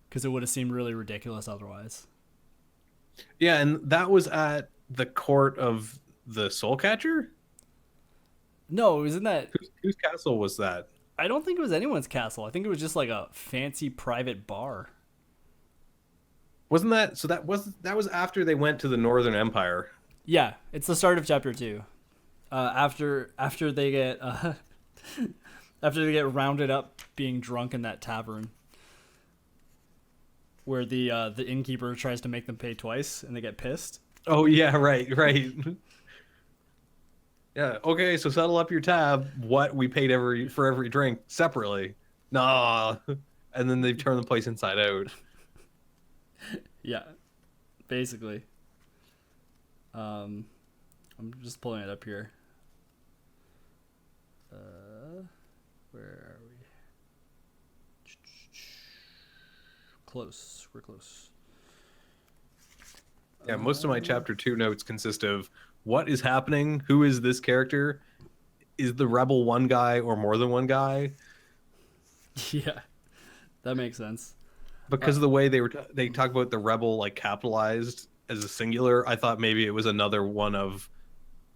because it would have seemed really ridiculous otherwise. Yeah, and that was at the court of the Soul Catcher? No, isn't that whose castle was that? I don't think it was anyone's castle. I think it was just like a fancy private bar. Wasn't that so? That was after they went to the Northern Empire. Yeah, it's the start of chapter 2. After they get after they get rounded up being drunk in that tavern, where the innkeeper tries to make them pay twice, and they get pissed. Oh yeah, right. Yeah. Okay, so settle up your tab. What we paid for every drink separately. Nah. And then they turn the place inside out. Yeah, basically. Um, I'm just pulling it up here. Where are we? Close. We're close. Yeah, most of my chapter 2 notes consist of what is happening, who is this character, is the rebel one guy or more than one guy? Yeah, that makes sense. Because of the way they talk about the rebel like capitalized as a singular, I thought maybe it was another one of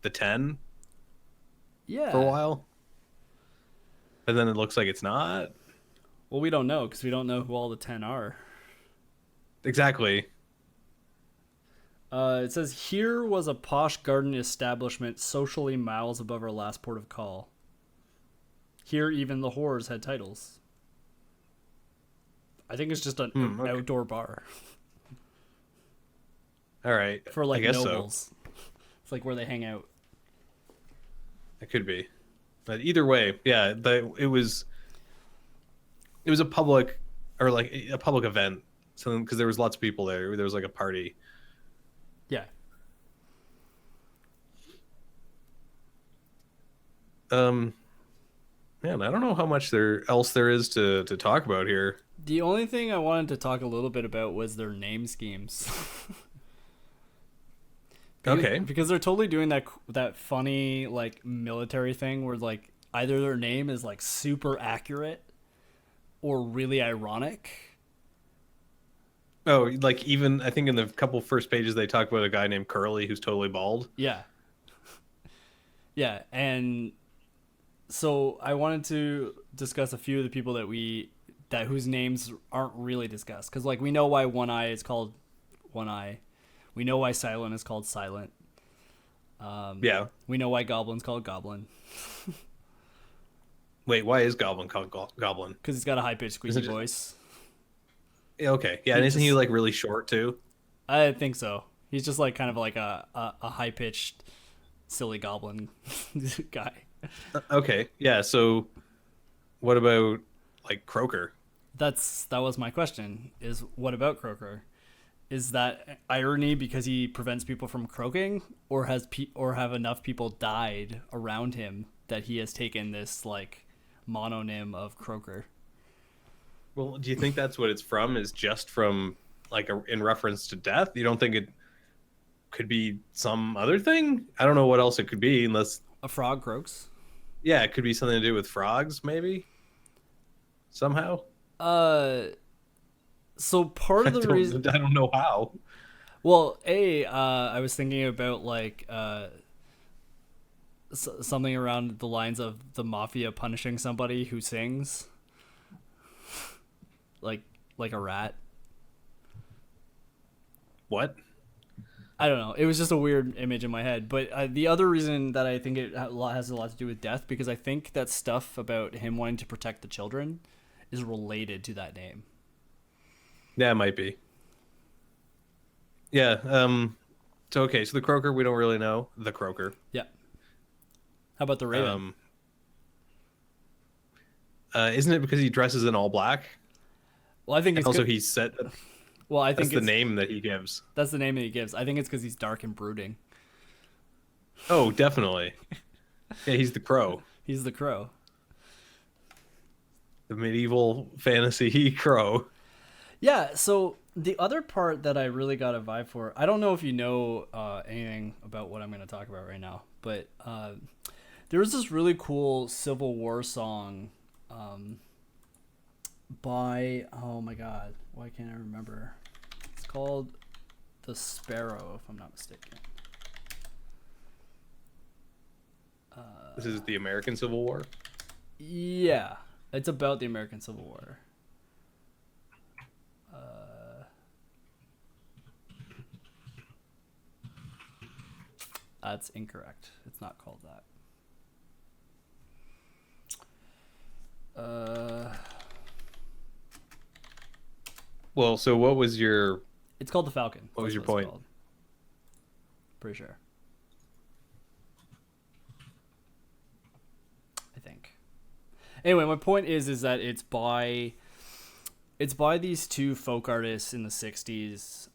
the 10 for a Yeah. while. And then it looks like it's not. Well, we don't know because we don't know who all the 10 are. Exactly. It says, here was a posh garden establishment socially miles above our last port of call. Here, even the whores had titles. I think it's just an Okay. outdoor bar All right. for I like guess nobles. It's like where they hang out. it could be. But either way, yeah, it was a public or like a public event. So because there was lots of people there. There was like a party. Yeah. Um Man, I don't know how much there is to talk about here. The only thing I wanted to talk a little bit about was their name schemes. Okay. Because they're totally doing that funny like military thing where like either their name is like super accurate or really ironic. Oh, like even I think in the couple first pages they talk about a guy named Curly who's totally bald. Yeah. Yeah, and so I wanted to discuss a few of the people that whose names aren't really discussed cuz like we know why One Eye is called One Eye. We know why Silent is called Silent. Yeah. We know why Goblin's called Goblin Wait, why is Goblin called Goblin? cuz he's got a high-pitched squeaky Isn't it- voice. Yeah, okay. Yeah, He and isn't he just- like really short too? I think so. He's just like kind of like a high pitched, silly goblin guy. Okay. Yeah, so what about like Croaker? That was my question. Is what about Croaker? Is that irony because he prevents people from croaking, or or have enough people died around him that he has taken this like mononym of Croaker? Well, do you think that's what it's from? Is just from like in reference to death? You don't think it could be some other thing? I don't know what else it could be unless A frog croaks. yeah, it could be something to do with frogs maybe. Somehow. Uh, so part of the reason, I don't know how. well, I was thinking about like something around the lines of the mafia punishing somebody who sings, like a rat. What? I don't know. It was just a weird image in my head. But the other reason that I think it has a lot to do with death, because I think that stuff about him wanting to protect the children is related to that name. Yeah, it might be. Yeah. So okay, so the Croaker we don't really know. The Croaker. Yeah. How about the Raven? Isn't it because he dresses in all black? Well, I think And it's also good. he's set. Well, I That's think the name that he gives. that's the name that he gives. I think it's because he's dark and brooding. Oh, definitely. Yeah, he's the crow. He's the crow. The medieval fantasy crow. Yeah. So the other part that I really got a vibe for, I don't know if you know anything about what I'm going to talk about right now, but there was this really cool Civil War song by, oh my god, why can't I remember? It's called The Sparrow, if I'm not mistaken. This is the American Civil War. Yeah, it's about the American Civil War. That's incorrect. It's not called that. Well, so what was your It's called The Falcon. What was That's your it's point? called. Pretty sure. I think. Anyway, my point is that it's by these two folk artists in the '60s,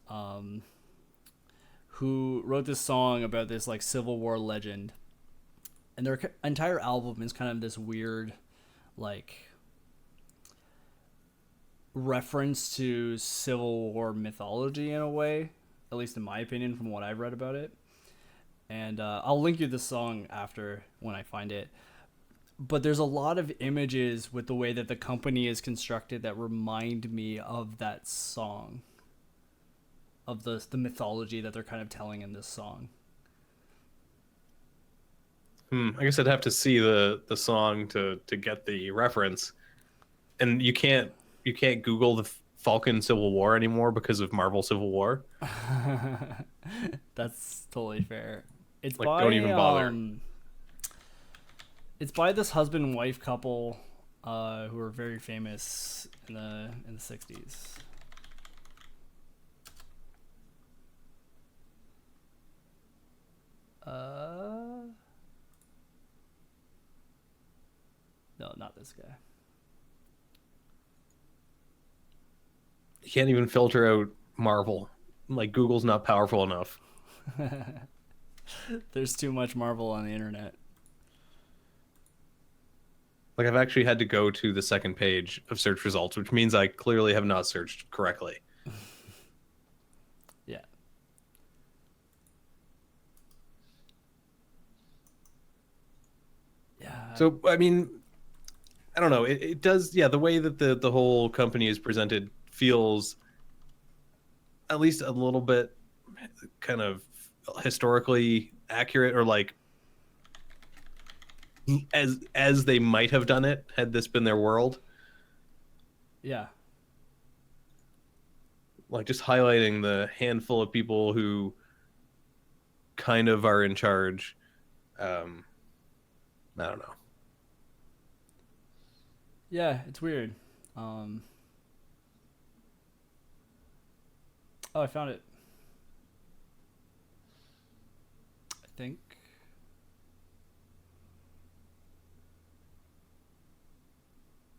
who wrote this song about this like Civil War legend, and their entire album is kind of this weird, like, reference to Civil War mythology in a way, at least in my opinion, from what I've read about it. And I'll link you the song after when I find it. But there's a lot of images with the way that the company is constructed that remind me of that song, of the mythology that they're kind of telling in this song. I guess I'd have to see the song to get the reference. And you can't Google the Falcon Civil War anymore because of Marvel Civil War. That's totally fair. It's Like, don't by even bother. it's by this husband and wife couple who are very famous in the 60s. Uh no, not this guy. You can't even filter out Marvel. Like Google's not powerful enough. There's too much Marvel on the internet. Like I've actually had to go to the second page of search results, which means I clearly have not searched correctly. Yeah. Yeah. So I mean, I don't know. It does, yeah. The way that the whole company is presented feels at least a little bit kind of historically accurate, or like as they might have done it had this been their world. Yeah. Like just highlighting the handful of people who kind of are in charge. Um, I don't know. Yeah, it's weird. Um Oh, I found it. I think.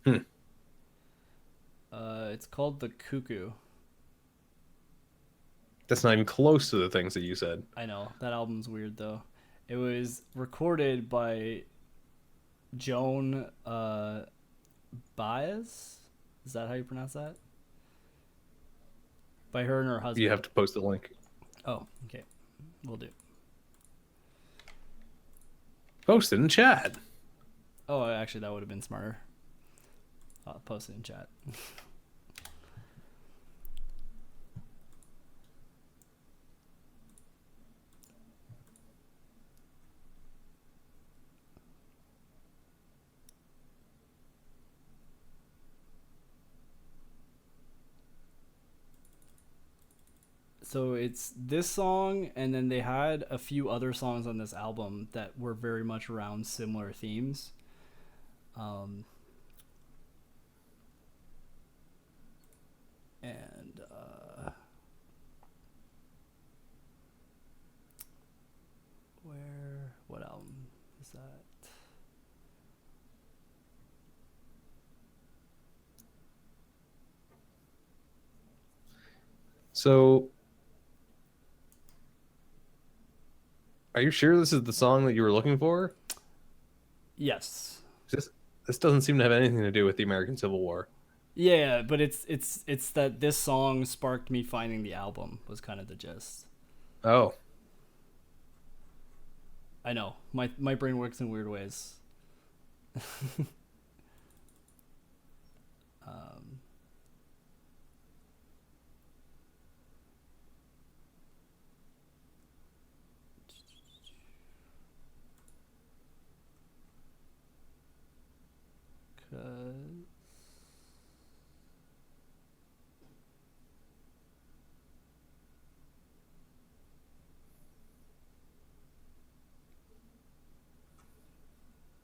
Hmm. It's called The Cuckoo. That's not even close to the things that you said. I know that album's weird though. It was recorded by Joan Baez. Is that how you pronounce that? By her and her You husband. have to post the link. Oh, okay, we'll do. Post it in chat. Oh, actually, that would have been smarter. I'll post it in chat. So it's this song, and then they had a few other songs on this album that were very much around similar themes. Um, and what album is that? So, are you sure this is the song that you were looking for? Yes. This this doesn't seem to have anything to do with the American Civil War. Yeah, but it's that this song sparked me finding the album was kind of the gist. Oh, I know my brain works in weird ways. Um, cause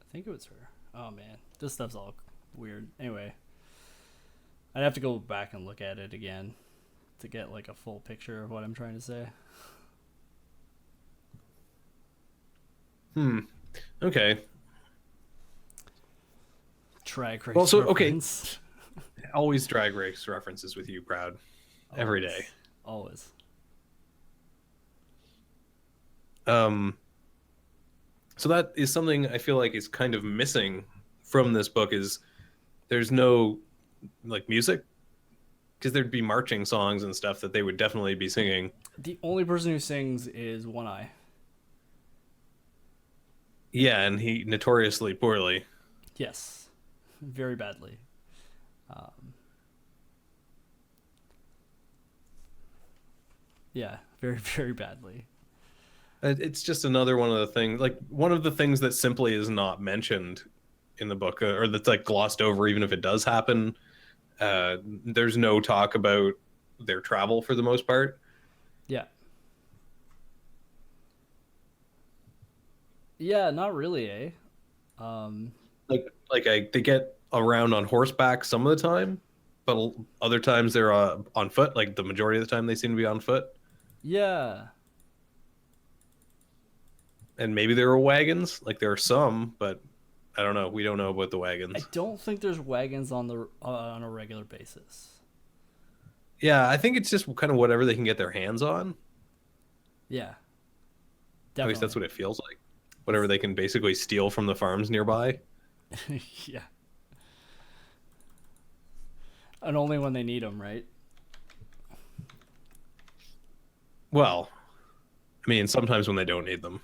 I think it was her. Oh man, this stuff's all weird. Anyway, I'd have to go back and look at it again to get like a full picture of what I'm trying to say. okay. Track Well, race so okay, reference. always drag race references with you, proud every day. Always, always. Um, so that is something I feel like is kind of missing from this book is there's no like music because there'd be marching songs and stuff that they would definitely be singing. The only person who sings is One Eye. Yeah, and he notoriously poorly. Yes, very badly. Um, yeah, very very badly. It's just another one of the things, like one of the things that simply is not mentioned in the book, or that's like glossed over, even if it does happen. There's no talk about their travel for the most part. Yeah, yeah, not really, eh? Um, They get around on horseback some of the time, but other times they're on foot. Like the majority of the time, they seem to be on foot. yeah, And maybe there are wagons. Like there are some, but I don't know. We don't know about the I wagons. don't think there's wagons on a regular basis. Yeah, I think it's just kind of whatever they can get their hands on. Yeah, At least that's definitely. what it feels like. Whatever It's they can basically steal from the farms nearby. yeah, and only when they need them, right? Well, I mean, sometimes when they don't need them.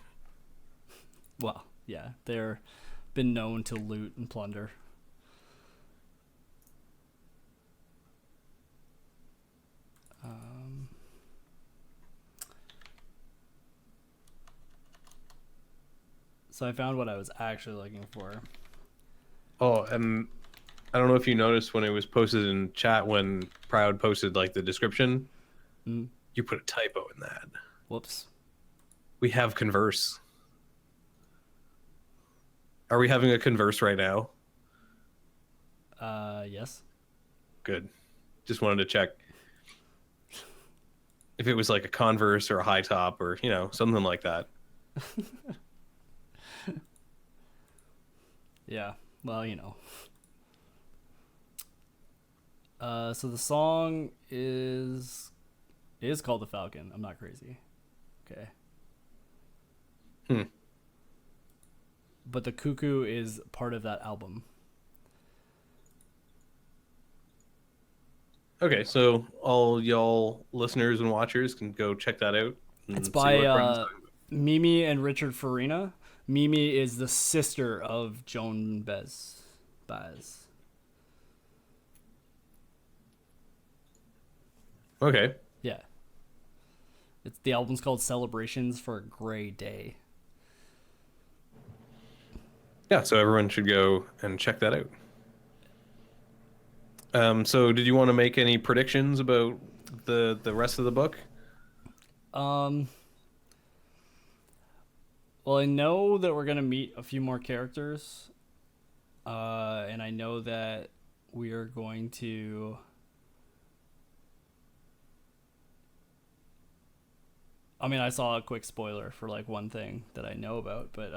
Well, yeah, they're been known to loot and plunder. Um, so I found what I was actually looking for. Oh, and I don't know if you noticed when it was posted in chat when Proud posted like the description, Mm, you put a typo in that. whoops. We have converse. Are we having a converse right now? Yes. Good. Just wanted to check if it was like a converse or a high top or, something like that. Yeah. Well, so the song is called The Falcon. I'm not crazy. Okay. Hmm. But the Cuckoo is part of that album. Okay, so all y'all listeners and watchers can go check that out It's and see by what Proud's talking about. Mimi and Richard Farina. Mimi is the sister of Joan Baez. Okay. Yeah. The album's called Celebrations for a Gray Day. Yeah, so everyone should go and check that out. So did you want to make any predictions about the rest of the book? Um, well, I know that we're gonna meet a few more characters, and I know that we are going to. I mean, I saw a quick spoiler for like one thing that I know about, but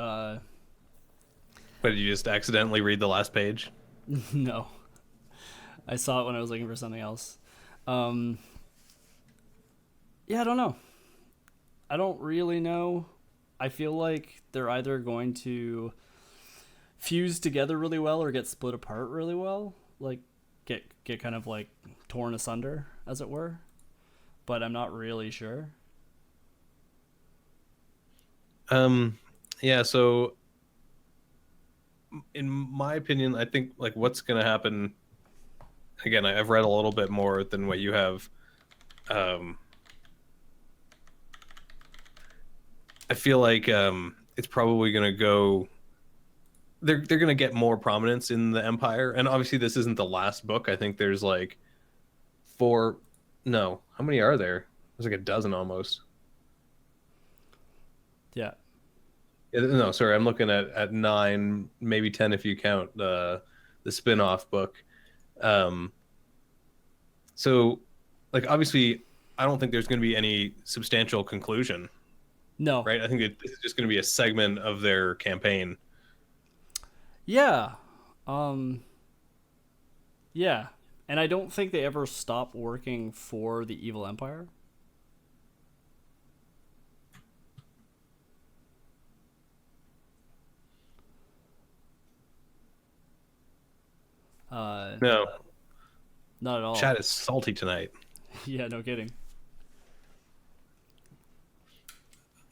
But did you just accidentally read the last page? no, I saw it when I was looking for something else. Um, yeah, I don't know. I don't really know. I feel like they're either going to fuse together really well or get split apart really well, like get kind of like torn asunder, as it were. But I'm not really sure. Um, yeah, so in my opinion, I think like what's gonna happen again, I've read a little bit more than what you have. Um, I feel like it's probably gonna go. They're gonna get more prominence in the Empire, and obviously this isn't the last book. I think there's like four. No, how many are there? There's like a dozen almost. Yeah. Yeah, no, sorry, I'm looking at nine, maybe 10 if you count the spin-off book. Um, so like obviously, I don't think there's going to be any substantial conclusion, No. right? I think it's just going to be a segment of their campaign. Yeah. Um. Yeah. And I don't think they ever stop working for the evil empire. No, Not at all. chat is salty tonight. Yeah, no kidding.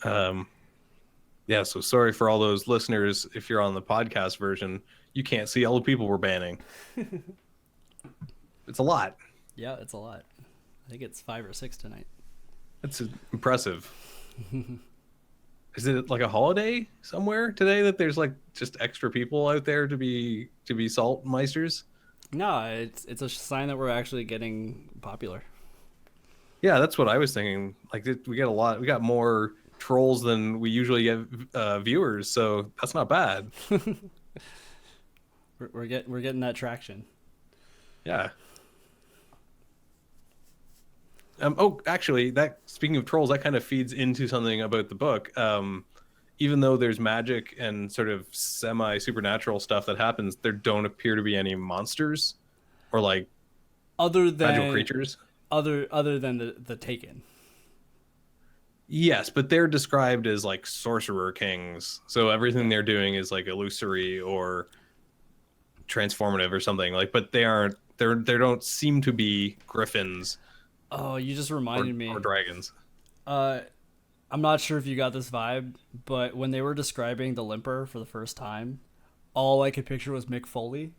Um, yeah, so sorry for all those listeners. If you're on the podcast version, you can't see all the people we're banning. It's a lot. Yeah, it's a lot. I think it's 5 or 6 tonight. That's impressive. Is it like a holiday somewhere today that there's like just extra people out there to be salt meisters? No, it's a sign that we're actually getting popular. Yeah, that's what I was thinking. Like we get a lot. We got more trolls than we usually get viewers, so that's not bad. We're getting that traction. Yeah. Oh, actually, that speaking of trolls, that kind of feeds into something about the book. Even though there's magic and sort of semi supernatural stuff that happens, there don't appear to be any monsters or like Other magical than creatures. other than the Taken. Yes, but they're described as like sorcerer kings. So everything they're doing is like illusory or transformative or something. Like, but they aren't. They don't seem to be griffins Oh, you just reminded or me. dragons. Uh, I'm not sure if you got this vibe, but when they were describing the Limper for the first time, all I could picture was Mick Foley,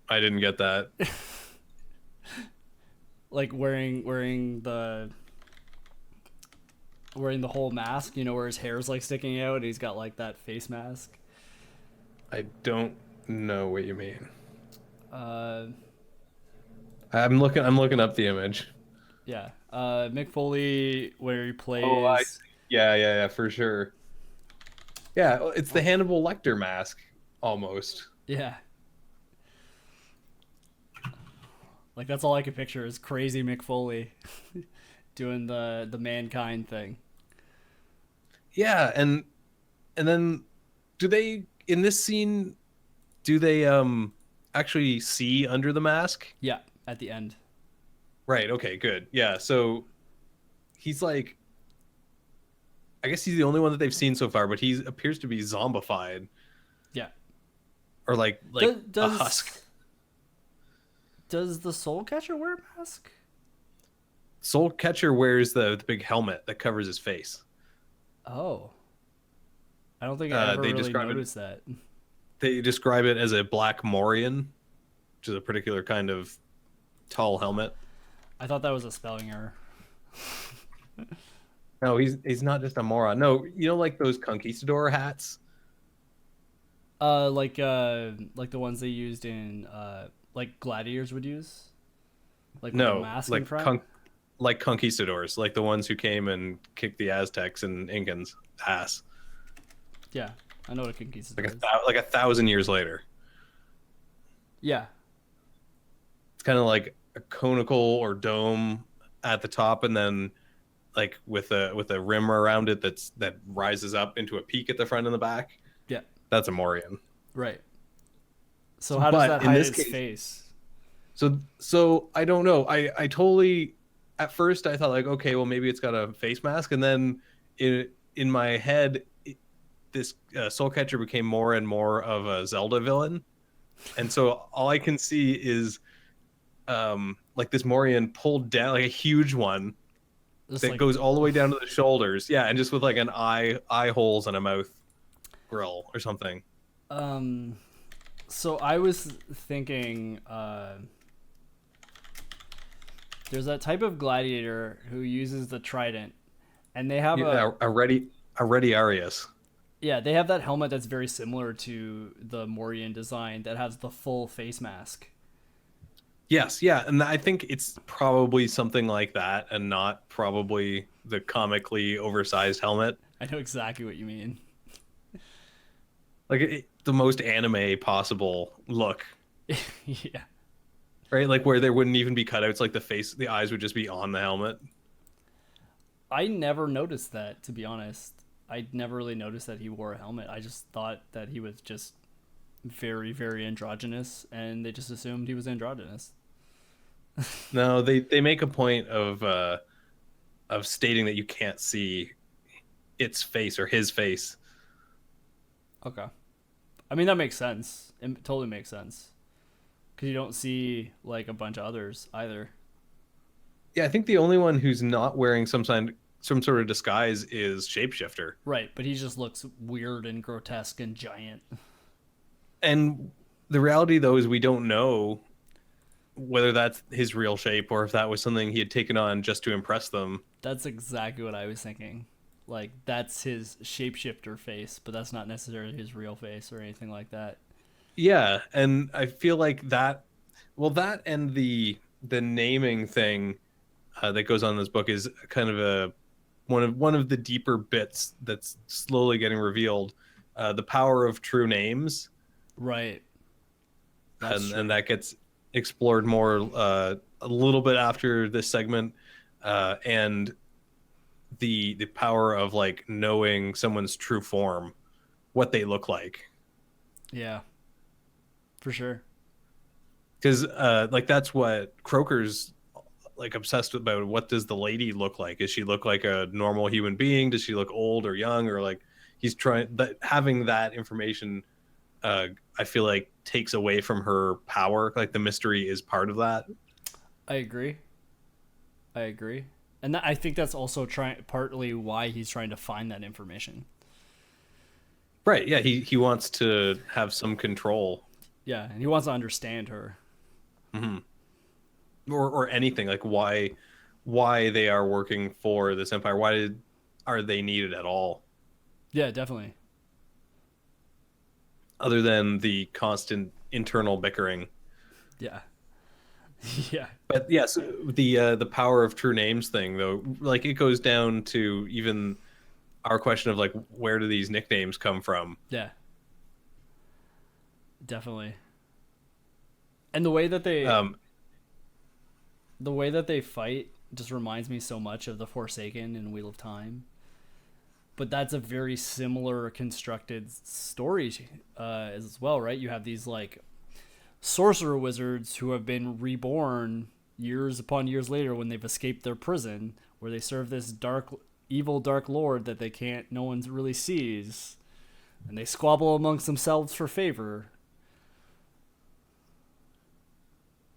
I didn't get that. like wearing the whole mask. You know, where his hair's like sticking out. And he's got like that face mask. I don't know what you mean. Uh, I'm looking up the image. yeah. Mick Foley, where he Oh, I plays. see. Yeah, for sure. Yeah, well, it's the Hannibal Lecter mask almost. Yeah. Like that's all I could picture is crazy Mick Foley doing the mankind thing. Yeah, and then do they in this scene do they actually see under the mask? Yeah, at the end. Right, okay, good. Yeah, so he's like I guess he's the only one that they've seen so far, but he appears to be zombified Yeah. or like Does a husk. does the Soul Catcher wear a mask? Soul Catcher wears the big helmet that covers his face. Oh, I don't think I ever They really describe it. noticed that. They describe it as a black Morion, which is a particular kind of tall helmet. I thought that was a spelling error. No, he's not just a moron. No, you know, like those conquistador hats. Like the ones they used in like gladiators would use, like with a No, mask in like front. like conquistadors, like the ones who came and kicked the Aztecs and Incans ass, Yeah, I know what a conquistador is. like 1,000 years later. Yeah, It's kind of like a conical or dome at the top, and then like with a rim around it that rises up into a peak at the front and the back. yeah, That's a Morion. right. So how does But that in hide this its case, face? so I don't know. I totally at first I thought like okay, well maybe it's got a face mask, and then in my head this Soul Catcher became more and more of a Zelda villain, and so all I can see is like this Morion pulled down like a huge one Just that like goes all the way down to the shoulders. Yeah, and just with like an eye holes and a mouth grill or something. um. So I was thinking, there's that type of gladiator who uses the trident, and they have Yeah, a ready Arius. they have that helmet that's very similar to the Morion design that has the full face mask. Yes, yeah, and I think it's probably something like that, and not probably the comically oversized helmet, I know exactly what you mean. like the most anime possible look, Yeah. right? Like where there wouldn't even be cutouts, like the eyes would just be on the helmet. I never noticed that, to be honest. I never really noticed that he wore a helmet. I just thought that he was just very, very androgynous, and they just assumed he was androgynous. No, they make a point of stating that you can't see its face or his face. Okay. I mean, that makes sense. It totally makes sense because you don't see like a bunch of others either. Yeah, I think the only one who's not wearing some sort of disguise is Shapeshifter. Right, but he just looks weird and grotesque and giant. And the reality though is we don't know whether that's his real shape or if that was something he had taken on just to impress them. That's exactly what I was thinking. Like that's his shapeshifter face, but that's not necessarily his real face or anything like that. Yeah, and I feel like that well that and the naming thing that goes on in this book is kind of a one of the deeper bits that's slowly getting revealed. The power of true names, Right. That's and true. that gets explored more a little bit after this segment, and the power of like knowing someone's true form, what they look like, Yeah, for sure. because like that's what Croker's like obsessed about. What does the lady look like? Does she look like a normal human being? Does she look old or young? Or like he's trying that having that information, I feel like takes away from her power. Like the mystery is part of that. I agree. I agree. And I think that's also partly why he's trying to find that information. Right. Yeah. He wants to have some control. Yeah, and he wants to understand her. Hmm. Or anything like why they are working for this empire. Are they needed at all? Yeah, definitely. Other than the constant internal bickering. Yeah. Yeah. But yes, the power of true names thing though, like it goes down to even our question of like where do these nicknames come from? Yeah. Definitely. And the way that they fight just reminds me so much of the Forsaken and Wheel of Time. But that's a very similar constructed story as well, right? You have these like sorcerer wizards who have been reborn years upon years later when they've escaped their prison, where they serve this evil dark lord that they can't, no one really sees, and they squabble amongst themselves for favor.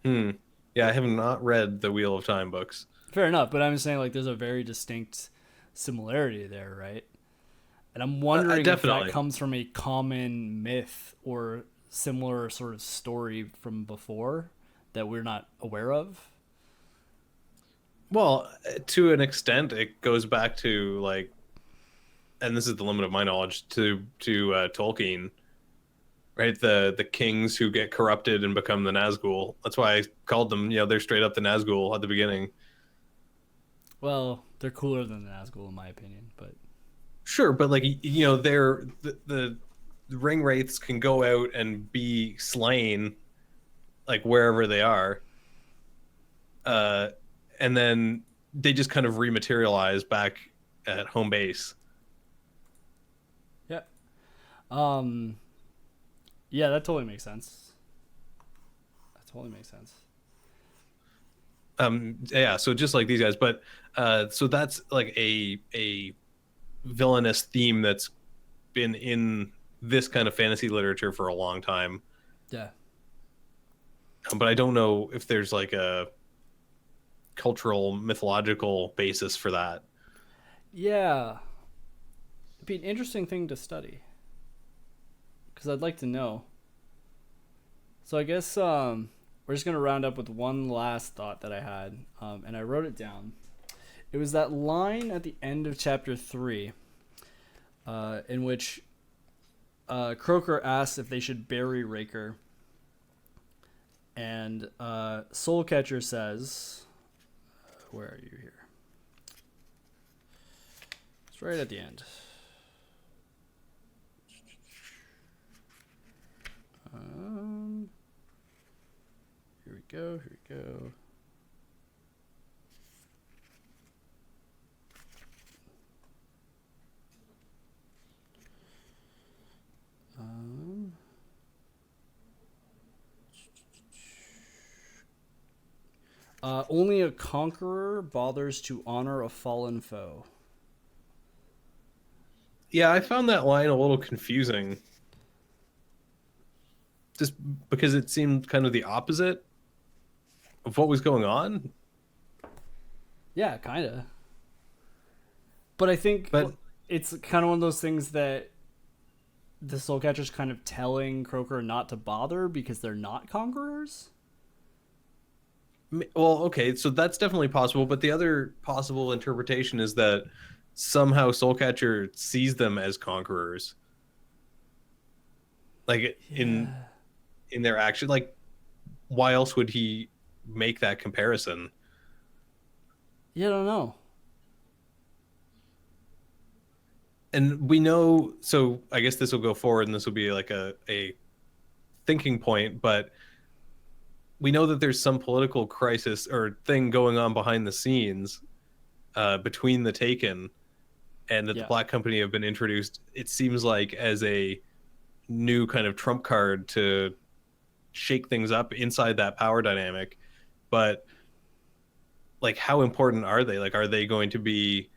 Hmm. Yeah, I have not read the Wheel of Time books. Fair enough, but I'm saying like there's a very distinct similarity there, right? And I'm wondering if that Definitely. comes from a common myth or similar sort of story from before that we're not aware of. Well, to an extent, it goes back to like, and this is the limit of my knowledge to Tolkien, right? The kings who get corrupted and become the Nazgul. That's why I called them. They're straight up the Nazgul at the beginning. Well, they're cooler than the Nazgul in my opinion, but Sure, but like they're the ring wraiths can go out and be slain like wherever they are, uh, and then they just kind of rematerialize back at home base. yeah. Um yeah, that totally makes sense. That totally makes sense. Yeah, so just like these guys, but so that's like a villainous theme that's been in this kind of fantasy literature for a long time. Yeah. But I don't know if there's like a cultural mythological basis for that. Yeah. It'd be an interesting thing to study cuz I'd like to know. So I guess we're just going to round up with one last thought that I had, and I wrote it down. It was that line at the end of chapter 3 in which Croker asks if they should bury Raker. And Soulcatcher says, where are you here? It's right at the end. Here we go, here we go. Only a conqueror bothers to honor a fallen foe. Yeah, I found that line a little confusing. just because it seemed kind of the opposite of what was going on. Yeah, kind of. But I think But it's kind of one of those things that the Soul Catcher's kind of telling Croker not to bother because they're not conquerors. well, okay, so that's definitely possible. But the other possible interpretation is that somehow Soulcatcher sees them as conquerors, like Yeah. in their action. Like, why else would he make that comparison? Yeah, I don't know. And we know, so I guess this will go forward, and this will be like a thinking point. But we know that there's some political crisis or thing going on behind the scenes between the Taken, and that the Yeah. Black Company have been introduced. It seems like as a new kind of trump card to shake things up inside that power dynamic. But like, how important are they? Like, are they going to be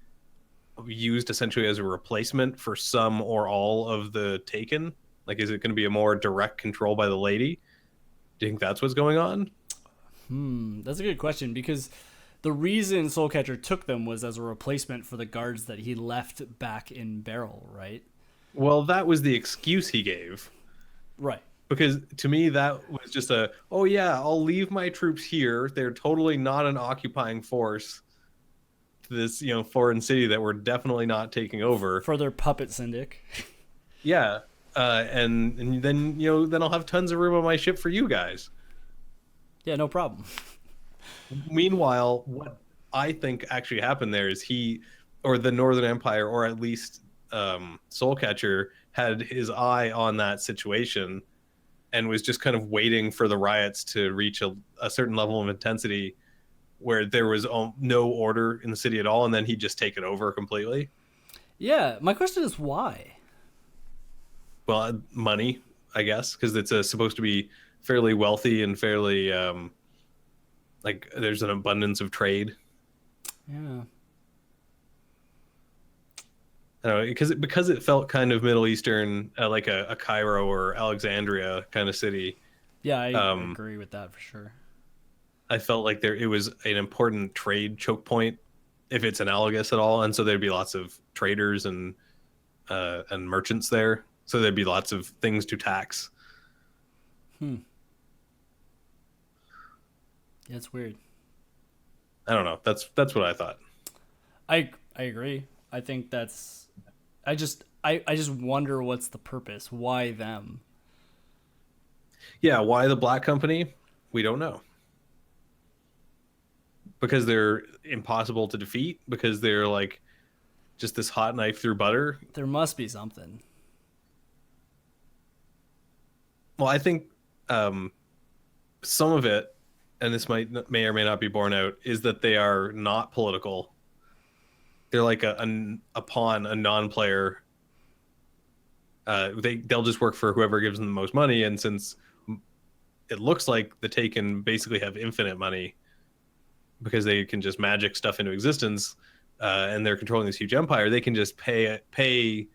used essentially as a replacement for some or all of the Taken? Like, is it going to be a more direct control by the lady? Do you think that's what's going on? That's a good question because the reason Soulcatcher took them was as a replacement for the guards that he left back in Barrel, right? Well, that was the excuse he gave. Right. Because to me, that was just a, oh yeah, I'll leave my troops here. They're totally not an occupying force to this, foreign city that we're definitely not taking over. For their puppet syndic. Yeah, and then then I'll have tons of room on my ship for you guys. Yeah, no problem. Meanwhile, what I think actually happened there is he, or the Northern Empire, or at least Soulcatcher, had his eye on that situation and was just kind of waiting for the riots to reach a certain level of intensity where there was no order in the city at all, and then he'd just take it over completely. Yeah, my question is why? Well, money, I guess, because it's supposed to be fairly wealthy and fairly like there's an abundance of trade. Yeah. I don't know, because it felt kind of Middle Eastern, like a Cairo or Alexandria kind of city. Yeah, I Um, agree with that for sure. I felt like it was an important trade choke point, if it's analogous at all, and so there'd be lots of traders and merchants there. So there'd be lots of things to tax. Hmm. Yeah, it's weird. I don't know. That's what I thought. I agree. I think that's I just wonder what's the purpose? Why them? Yeah, why the Black Company? We don't know. Because they're impossible to defeat. Because they're like just this hot knife through butter. There must be something. Well, I think some of it, and this may or may not be borne out, is that they are not political. They're like a pawn, a non-player. They'll just work for whoever gives them the most money, and since it looks like the Taken basically have infinite money because they can just magic stuff into existence, and they're controlling this huge empire, they can just pay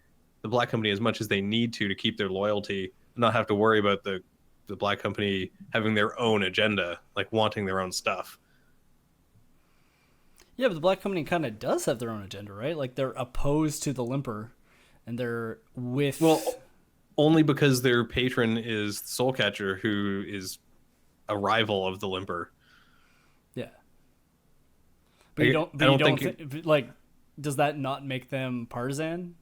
the Black Company as much as they need to keep their loyalty, and not have to worry about the Black Company having their own agenda, like wanting their own stuff. Yeah, but the Black Company kind of does have their own agenda, right? Like they're opposed to the Limper, and they're with. Well, only because their patron is Soulcatcher, who is a rival of the Limper. Yeah, but you don't. I But you don't don't think like. Does that not make them partisan,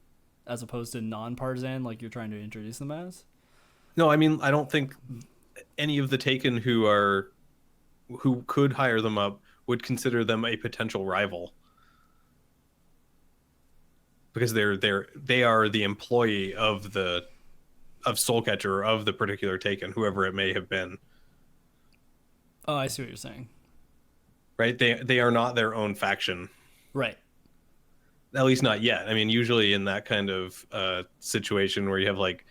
as opposed to non-partisan, like you're trying to introduce them as? no, I mean, I don't think any of the Taken who could hire them up would consider them a potential rival because they are the employee of Soulcatcher, of the particular Taken, whoever it may have been. Oh, I see what you're saying. Right? They are not their own faction. Right. At least not yet. I mean, usually in that kind of situation where you have like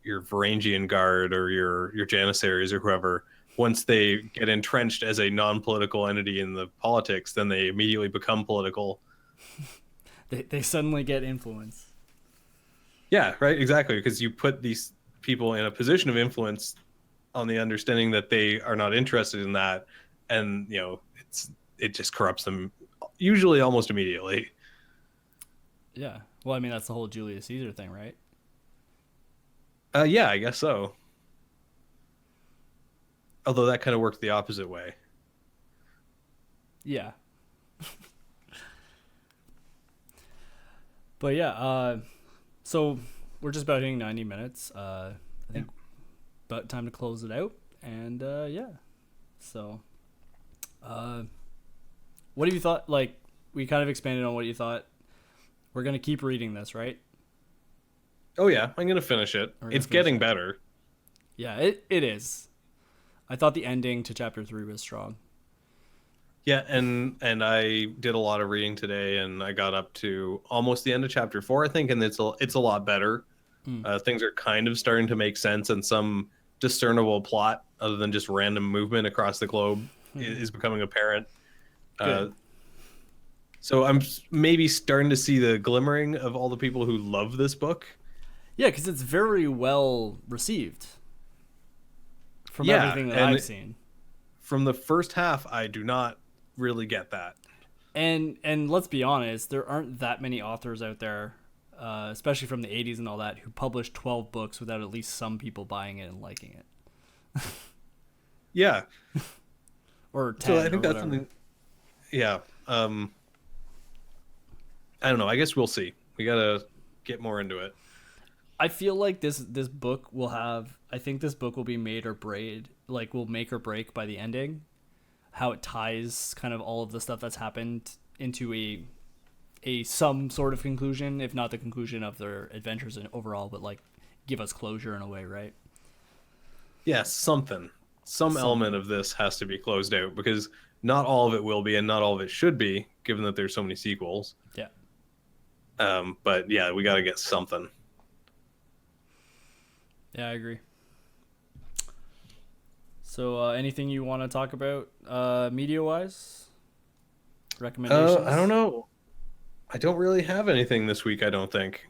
your Varangian Guard or your Janissaries or whoever, once they get entrenched as a non-political entity in the politics, then they immediately become political. They suddenly get influence. Yeah, right, exactly. Because you put these people in a position of influence on the understanding that they are not interested in that, and it just corrupts them usually almost immediately. Yeah. Well, I mean, that's the whole Julius Caesar thing, right? Yeah, I guess so. Although that kind of worked the opposite way. Yeah. But yeah, so we're just about hitting 90 minutes. I Yeah. think about time to close it out. And yeah. So, uh, what have you thought? Like, we kind of expanded on what you thought. We're going to keep reading this, right? Oh yeah, I'm gonna finish it. We're going It's to finish getting it. better. Yeah, it is. I thought the ending to chapter 3 was strong. Yeah, and I did a lot of reading today, and I got up to almost the end of chapter 4, I think, and it's a lot better. Mm. Things are kind of starting to make sense, and some discernible plot, other than just random movement across the globe, is becoming apparent. Uh, Good. so I'm maybe starting to see the glimmering of all the people who love this book. Yeah, because it's very well received from Yeah, everything that I've and seen. from the first half, I do not really get that. And let's be honest, there aren't that many authors out there, especially from the 80s and all that, who publish 12 books without at least some people buying it and liking it. Yeah, Or so I 10 or think that's whatever. something. Yeah, I don't know. I guess we'll see. We gotta get more into it. I feel like this book will have. I think this book will be made or braid, like will make or break by the ending. How it ties kind of all of the stuff that's happened into a some sort of conclusion, if not the conclusion of their adventures in overall, but like give us closure in a way, right? Yeah, something, some element Something. of this has to be closed out because not all of it will be, and not all of it should be, given that there's so many sequels. Yeah. But yeah, we got to get something. Yeah, I agree. So, anything you want to talk about, media wise? I don't Recommendations? know. I don't really have anything this week. I don't think.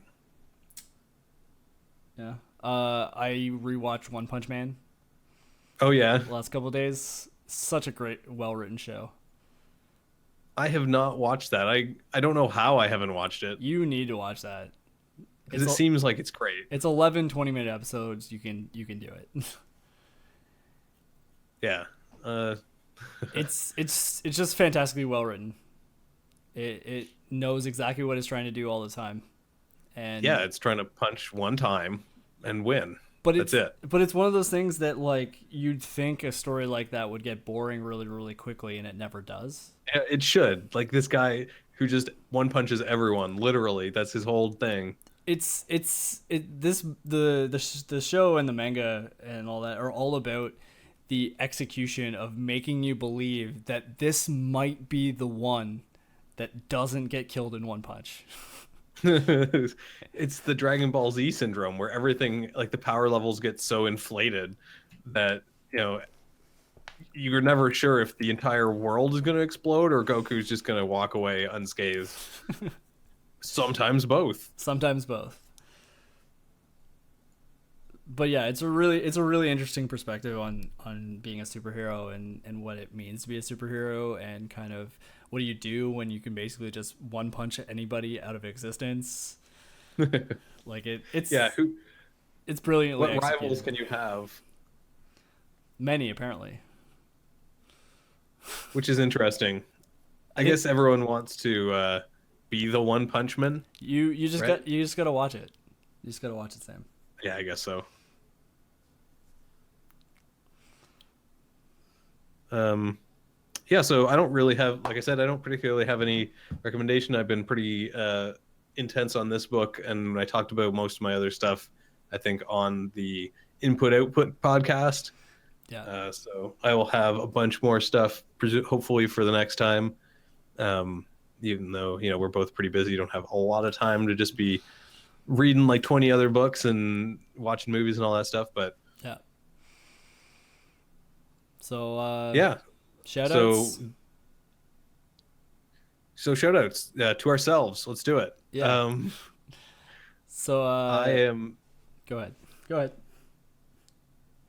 Yeah. I rewatched One Punch Man Oh yeah, the last couple of days. Such a great, well written show. I have not watched that. I don't know how I haven't watched it You need to watch that. because It's it seems like it's great. it's 11 20-minute episodes. You can do it. Yeah. Uh, It's just fantastically well written. It knows exactly what it's trying to do all the time. yeah, And it's trying to punch one time and win. but That's it's it. but it's one of those things that like you'd think a story like that would get boring really really quickly and it never does. Yeah, it should. Like this guy who just one punches everyone. Literally, that's his whole thing. The show and the manga and all that are all about the execution of making you believe that this might be the one that doesn't get killed in one punch. It's the Dragon Ball Z syndrome where everything, like the power levels, get so inflated that you're never sure if the entire world is going to explode or Goku's just going to walk away unscathed. Sometimes both. Sometimes both. But yeah, it's a really interesting perspective on being a superhero and what it means to be a superhero and kind of what do you do when you can basically just one punch anybody out of existence. Like Yeah, who? it's brilliantly What rivals executed. can you have? Many apparently. Which is interesting. I I think guess everyone wants to be the One Punch Man, you just right? gotta watch it. You just gotta watch it, Sam. Yeah, I guess so. Um, yeah, so I don't really have, like I said, I don't particularly have any recommendation. I've been pretty intense on this book, and I talked about most of my other stuff, I think, on the Input Output podcast. Yeah. So I will have a bunch more stuff, hopefully, for the next time. Even though we're both pretty busy, you don't have a lot of time to just be reading like 20 other books and watching movies and all that stuff. But Yeah. So yeah, shout so outs. shout outs to ourselves. Let's do it. Yeah. So I am go ahead. Go ahead.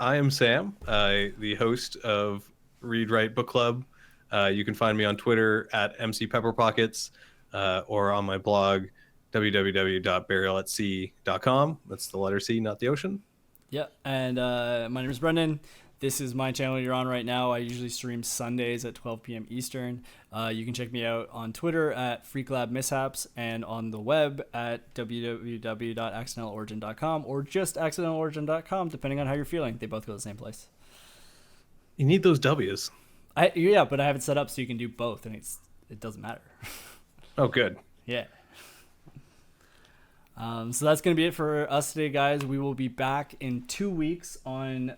I am Sam, the host of Read Write Book Club. You can find me on Twitter at mcpepperpockets or on my blog www.burialatSea.com. That's the letter C, not the ocean. Yeah, and my name is Brendan. This is my channel you're on right now. I usually stream Sundays at 12 p.m. Eastern. You can check me out on Twitter at FreakLabMishaps and on the web at www.accidentalorigin.com or just accidentalorigin.com, depending on how you're feeling. They both go to the same place. You need those W's. Yeah, but I have it set up so you can do both, and it doesn't matter. Oh, good. Yeah. So that's going to be it for us today, guys. We will be back in 2 weeks on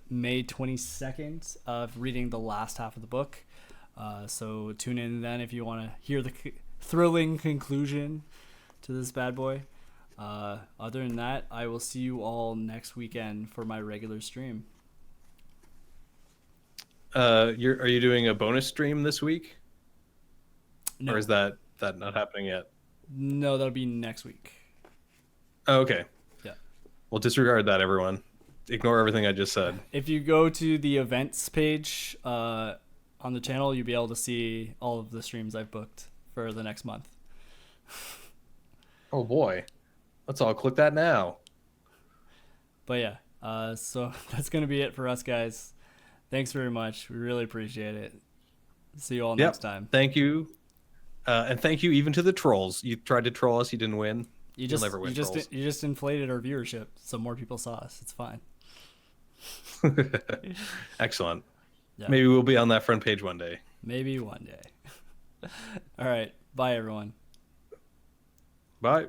May 22nd of reading the last half of the book. So tune in then if you want to hear the thrilling conclusion to this bad boy. Other than that, I will see you all next weekend for my regular stream. Are you doing a bonus stream this week? No. Or is that not happening yet? No, that'll be next week. Oh, okay. Yeah. Well, disregard that, everyone. Ignore everything I just said. If you go to the events page on the channel, you'll be able to see all of the streams I've booked for the next month. Oh boy. Let's all click that now. But yeah, so that's going to be it for us, guys. Thanks very much. We really appreciate it. See you all next time. Thank you. And thank you even to the trolls. You tried to troll us, you didn't win. You just inflated our viewership, so more people saw us. It's fine. Excellent. Yeah. Maybe we'll be on that front page one day. Maybe one day. All right. Bye, everyone. Bye.